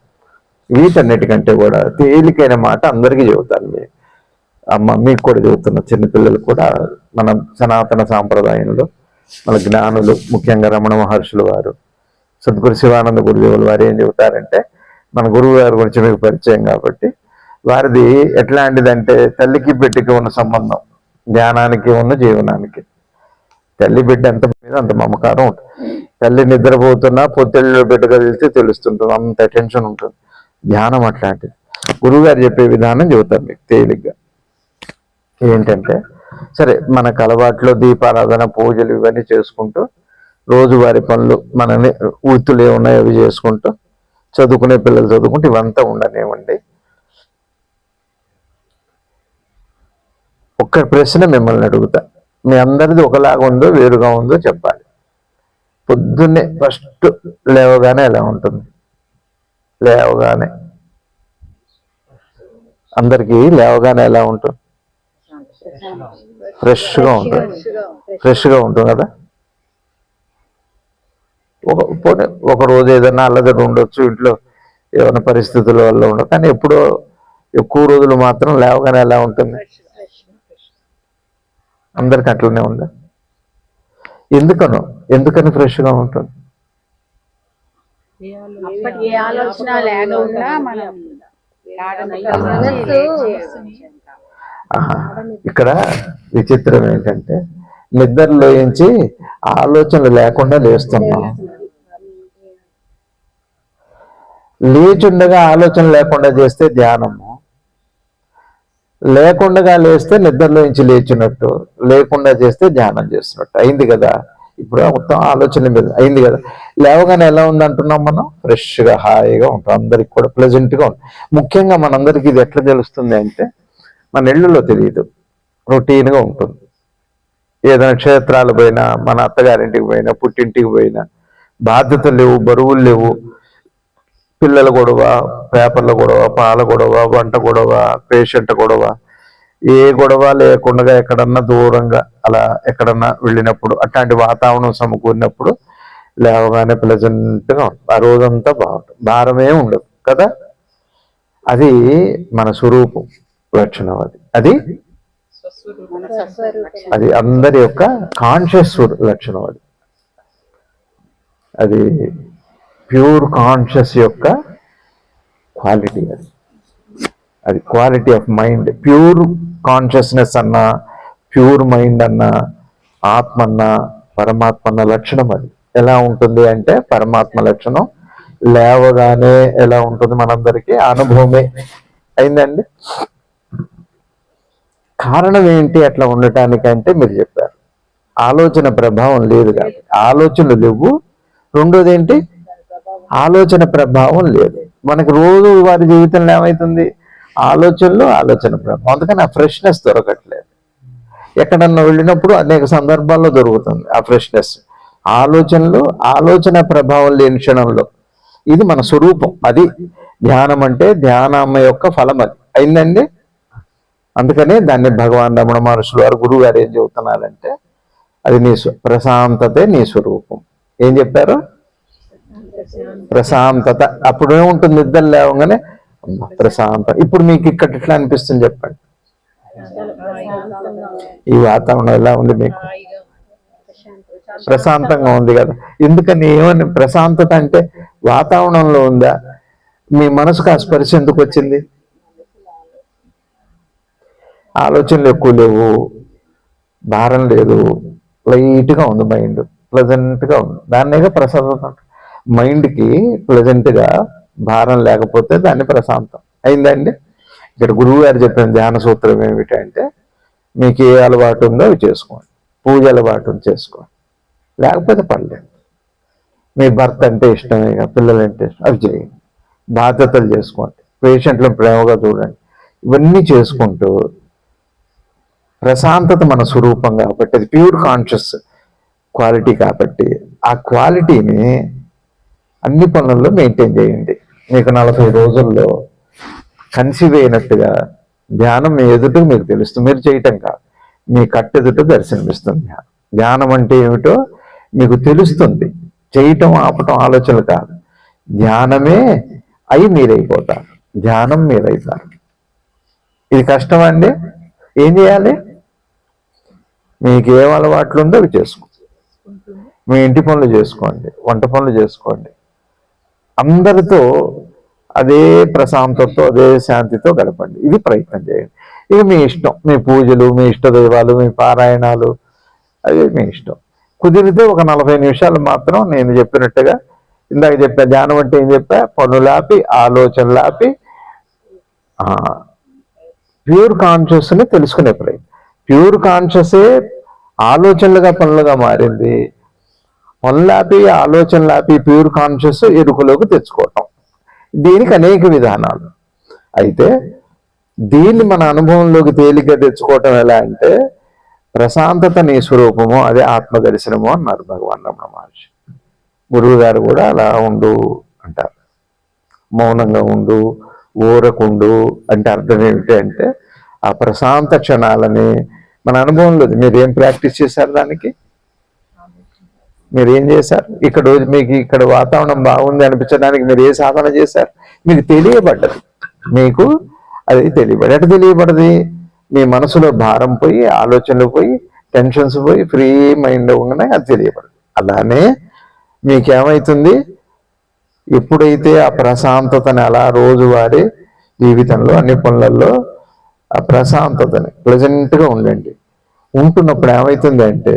A: వీటన్నిటికంటే కూడా తేలికైన మాట అందరికీ చెబుతాను. అమ్మ మీకు కూడా చెబుతున్నా, చిన్నపిల్లలు కూడా మన సనాతన సాంప్రదాయంలో మన జ్ఞానులు, ముఖ్యంగా రమణ మహర్షులు వారు, సద్గురు శివానంద గురుదేవులు వారు ఏం చెబుతారంటే, మన గురువు గారి గురించి మీకు పరిచయం కాబట్టి, వారిది ఎట్లాంటిదంటే తల్లికి బిడ్డకి ఉన్న సంబంధం, ధ్యానానికి ఉన్న జీవనానికి. తల్లి బిడ్డ ఎంత మీద అంత మమకారం ఉంటుంది. తల్లి నిద్రపోతున్నా పొత్తిళ్ళలో బిడ్డ కదిలితే తెలుస్తుంటుంది, అంత టెన్షన్ ఉంటుంది. ధ్యానం అట్లాంటిది. గురువు గారు చెప్పే విధానం చెబుతారు మీకు తేలిగ్గా. ఏంటంటే, సరే మనకు అలవాట్లో దీపారాధన, పూజలు ఇవన్నీ చేసుకుంటూ రోజువారి పనులు మనని వృత్తులు ఏమున్నాయో అవి చేసుకుంటూ చదువుకునే పిల్లలు చదువుకుంటూ ఇవంతా ఉండనివ్వండి. ఒక్క ప్రశ్న మిమ్మల్ని అడుగుతా, మీ అందరిది ఒకలాగా ఉందో వేరుగా ఉందో చెప్పాలి. పొద్దున్నే ఫస్ట్ లేవగానే ఎలా ఉంటుంది? లేవగానే అందరికీ లేవగానే ఎలా ఉంటుంది? ఫ్రెష్గా ఉంటుంది. ఫ్రెష్గా ఉంటుంది కదా. ఒక రోజు ఏదైనా అల్లదడి ఉండొచ్చు, ఇంట్లో ఏమైనా పరిస్థితుల వల్ల ఉండదు, కానీ ఎప్పుడో ఎక్కువ రోజులు మాత్రం లేవగానే ఎలా ఉంటుంది? అందరికి అట్లనే ఉందా? ఎందుకని ఫ్రెష్గా ఉంటుంది?
B: ఏ ఆలోచన లేకుండా మనం
A: ఇక్కడ విచిత్రం ఏంటంటే, నిద్రలోంచి ఆలోచనలు లేకుండా లేస్తున్నాం. లేచుండగా ఆలోచన లేకుండా చేస్తే ధ్యానము, లేకుండా లేస్తే నిద్రలోంచి లేచినట్టు, లేకుండా చేస్తే ధ్యానం చేస్తున్నట్టు అయింది కదా. ఇప్పుడు మొత్తం ఆలోచన మీద అయింది కదా. లేవగానే ఎలా ఉంది అంటున్నాం మనం? ఫ్రెష్గా, హాయిగా ఉంటాం. అందరికి కూడా ప్లెజెంట్గా ఉంటుంది. ముఖ్యంగా మనందరికీ ఇది ఎట్లా తెలుస్తుంది అంటే, మన ఇళ్ళలో తెలియదు, రొటీన్గా ఉంటుంది. ఏదైనా క్షేత్రాలు పోయినా, మన అత్తగారింటికి పోయినా, పుట్టింటికి పోయినా, బాధ్యతలు లేవు, బరువులు లేవు, పిల్లల గొడవ, పేపర్ల గొడవ, పాల గొడవ, వంట గొడవ, పేషెంట్ గొడవ, ఏ గొడవ లేకుండా ఎక్కడన్నా దూరంగా అలా ఎక్కడన్నా వెళ్ళినప్పుడు, అట్లాంటి వాతావరణం సమకూరినప్పుడు లేవగానే ప్లెజెంట్గా ఉంటుంది. ఆ రోజంతా బాగుంటుంది, భారమే ఉండదు కదా. అది మన స్వరూపం లక్షణం. అది అది అందరి యొక్క కాన్షియస్ లక్షణం. అది ప్యూర్ కాన్షియస్ యొక్క క్వాలిటీ. అది quality of mind. Pure consciousness అన్నా, ప్యూర్ మైండ్ అన్నా, ఆత్మ అన్నా, పరమాత్మ అన్న లక్షణం. అది ఎలా ఉంటుంది అంటే, పరమాత్మ లక్షణం లేవగానే ఎలా ఉంటుంది మనందరికీ అనుభవమే అయిందండి. కారణం ఏంటి అట్లా ఉండటానికంటే మీరు చెప్పారు, ఆలోచన ప్రభావం లేదు కాబట్టి. ఆలోచనలు లేవు. రెండోది ఏంటి? ఆలోచన ప్రభావం లేదు. మనకు రోజు వారి జీవితంలో ఏమవుతుంది? ఆలోచన ప్రభావం. అందుకని ఆ ఫ్రెష్నెస్ దొరకట్లేదు. ఎక్కడన్నా వెళ్ళినప్పుడు అనేక సందర్భాల్లో దొరుకుతుంది ఆ ఫ్రెష్నెస్. ఆలోచన ప్రభావం లేని క్షణంలో ఇది మన స్వరూపం. అది ధ్యానం అంటే, ధ్యానమ్మ యొక్క ఫలం అది అయిందండి. అందుకనే దాన్ని భగవాన్ రమణ మహర్షులు వారు, గురువు గారు ఏం చెబుతున్నారంటే, అది ప్రశాంతతే నీ స్వరూపం. ఏం చెప్పారు? ప్రశాంతత. అప్పుడే ఉంటుంది నిద్ర లేవగానే ప్రశాంతం. ఇప్పుడు మీకు ఇక్కడ ఎట్లా అనిపిస్తుంది చెప్పండి? ఈ వాతావరణం ఎలా ఉంది మీకు? ప్రశాంతంగా ఉంది కదా. ఎందుకని? ఏమని ప్రశాంతత అంటే? వాతావరణంలో ఉందా? మీ మనసుకు ఆ స్పర్శ ఎందుకు వచ్చింది? ఆలోచనలు ఎక్కువ లేవు, భారం లేదు, లైట్గా ఉంది మైండ్, ప్లెజెంట్గా ఉంది. దాన్నేగా ప్రశాంతత. మైండ్కి ప్లెజెంట్గా భారం లేకపోతే దాన్ని ప్రశాంతం అయిందండి. ఇక్కడ గురువు గారు చెప్పిన ధ్యాన సూత్రం ఏమిటంటే, మీకు ఏ అలవాటు ఉందో అవి చేసుకోండి. పూజ అలవాటు చేసుకోండి, లేకపోతే పర్లేదు. మీ భర్త అంటే ఇష్టమే, పిల్లలంటే ఇష్టం, అవి చేయండి. బాధ్యతలు చేసుకోండి, పేషెంట్లను ప్రేమగా చూడండి. ఇవన్నీ చేసుకుంటూ ప్రశాంతత మన స్వరూపం కాబట్టి, అది ప్యూర్ కాన్షియస్. క్వాలిటీ కాబట్టి ఆ క్వాలిటీని అన్ని పనుల్లో మెయింటైన్ చేయండి. మీకు 40 రోజుల్లో కన్సీవ్ అయినట్టుగా ధ్యానం మీ ఎదుట మీకు తెలుస్తుంది. మీరు చేయటం కాదు, మీ కట్టెదుట దర్శనమిస్తుంది. ధ్యానం అంటే ఏమిటో మీకు తెలుస్తుంది. చేయటం ఆపటం ఆలోచనలు కాదు, ధ్యానమే అయి మీరైపోతారు. ధ్యానం మీరైతారు. ఇది కష్టం అండి. ఏం చేయాలి? మీకు ఏం అలవాట్లు ఉందో అవి చేసుకోండి. మీ ఇంటి పనులు చేసుకోండి, వంట పనులు చేసుకోండి. అందరితో అదే ప్రశాంతతో అదే శాంతితో గడపండి. ఇది ప్రయత్నం చేయండి. ఇక మీ ఇష్టం, మీ పూజలు, మీ ఇష్ట దైవాలు, మీ పారాయణాలు, అది మీ ఇష్టం. కుదిరితే ఒక 40 నిమిషాలు మాత్రం నేను చెప్పినట్టుగా, ఇందాక చెప్పా ధ్యానం అంటే ఏం చెప్పా, పనులాపి ఆలోచనలాపి ప్యూర్ కాన్షియస్ని తెలుసుకునే ప్రయత్నం. ప్యూర్ కాన్షియసే ఆలోచనలుగా పనులుగా మారింది. పనులాపి ఆలోచనలాపి ప్యూర్ కాన్షియస్ ఎరుకలోకి తెచ్చుకోవటం. దీనికి అనేక విధానాలు. అయితే దీన్ని మన అనుభవంలోకి తేలిగ్గా తెచ్చుకోవటం ఎలా అంటే, ప్రశాంతత నీ స్వరూపము, అదే ఆత్మ దర్శనము అన్నారు భగవాన్ రమణ మహర్షి. గురువు గారు కూడా అలా ఉండు అంటారు. మౌనంగా ఉండు, ఊరకుండు అంటే అర్థం ఏమిటి అంటే, ఆ ప్రశాంత క్షణాలని మన అనుభవంలో మీరేం ప్రాక్టీస్ చేశారు? దానికి మీరు ఏం చేశారు? ఇక్కడ మీకు ఇక్కడ వాతావరణం బాగుంది అనిపించడానికి మీరు ఏ సాధన చేశారు? మీకు తెలియబడ్డది. మీకు అది తెలియబడి ఎటు తెలియబడది? మీ మనసులో భారం పోయి, ఆలోచనలు పోయి, టెన్షన్స్ పోయి, ఫ్రీ మైండ్ ఉండగానే అది తెలియబడదు. అలానే మీకేమవుతుంది? ఎప్పుడైతే ఆ ప్రశాంతతని అలా రోజువారీ జీవితంలో అన్ని పనులలో ఆ ప్రశాంతతని ప్లెజెంట్గా ఉండండి. ఉంటున్నప్పుడు ఏమవుతుంది అంటే,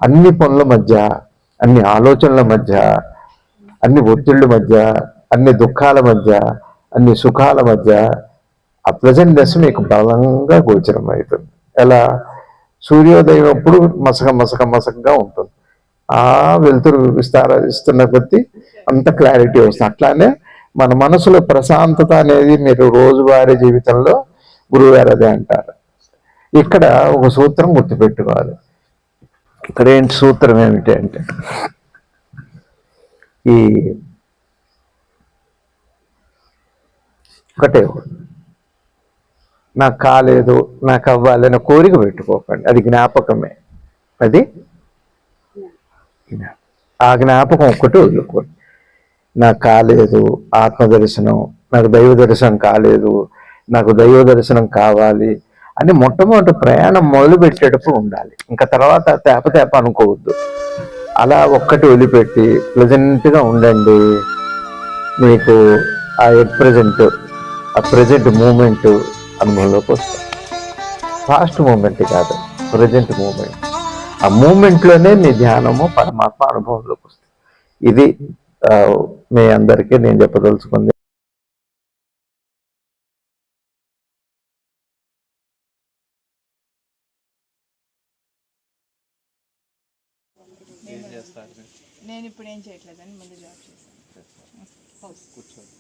A: అన్ని పనుల మధ్య, అన్ని ఆలోచనల మధ్య, అన్ని ఒత్తిళ్ళ మధ్య, అన్ని దుఃఖాల మధ్య, అన్ని సుఖాల మధ్య ఆ ప్లెజెంట్నెస్ మీకు బలంగా గోచరం అవుతుంది. ఎలా? సూర్యోదయం అప్పుడు మసకగా ఉంటుంది. ఆ వెలుతురు విస్తరిస్తున్న కొద్దీ అంత క్లారిటీ వస్తుంది. అట్లానే మన మనసులో ప్రశాంతత అనేది మీరు రోజువారీ జీవితంలో గురువుగారు అదే అంటారు. ఇక్కడ ఒక సూత్రం గుర్తుపెట్టుకోవాలి. ఇక్కడ ఏంటి సూత్రం ఏమిటి అంటే, ఈ ఒకటే, నాకు కాలేదు, నాకు అవ్వాలని కోరిక పెట్టుకోకండి. అది జ్ఞాపకమే. అది ఆ జ్ఞాపకం ఒక్కటి వదులుకోండి. నాకు కాలేదు ఆత్మదర్శనం, నాకు దైవ దర్శనం కాలేదు, నాకు దైవ దర్శనం కావాలి అని మొట్టమొదటి ప్రయాణం మొదలు పెట్టేటప్పుడు ఉండాలి. ఇంకా తర్వాత తేప అనుకోవద్దు. అలా ఒక్కటి వదిలిపెట్టి ప్లెజెంట్గా ఉండండి. మీకు ఆ ప్రజెంట్, ఆ ప్రజెంట్ మూమెంట్ అనుభవంలోకి వస్తుంది. పాస్ట్ మూమెంట్ కాదు, ప్రజెంట్ మూమెంట్. ఆ మూమెంట్లోనే మీ ధ్యానము పరమాత్మ అనుభవంలోకి వస్తుంది. ఇది మీ అందరికీ నేను చెప్పదలుచుకుంది.
B: నేను ఇప్పుడు ఏం చేయట్లేదని ముందు జాబ్ చేశాను. కూర్చోండి.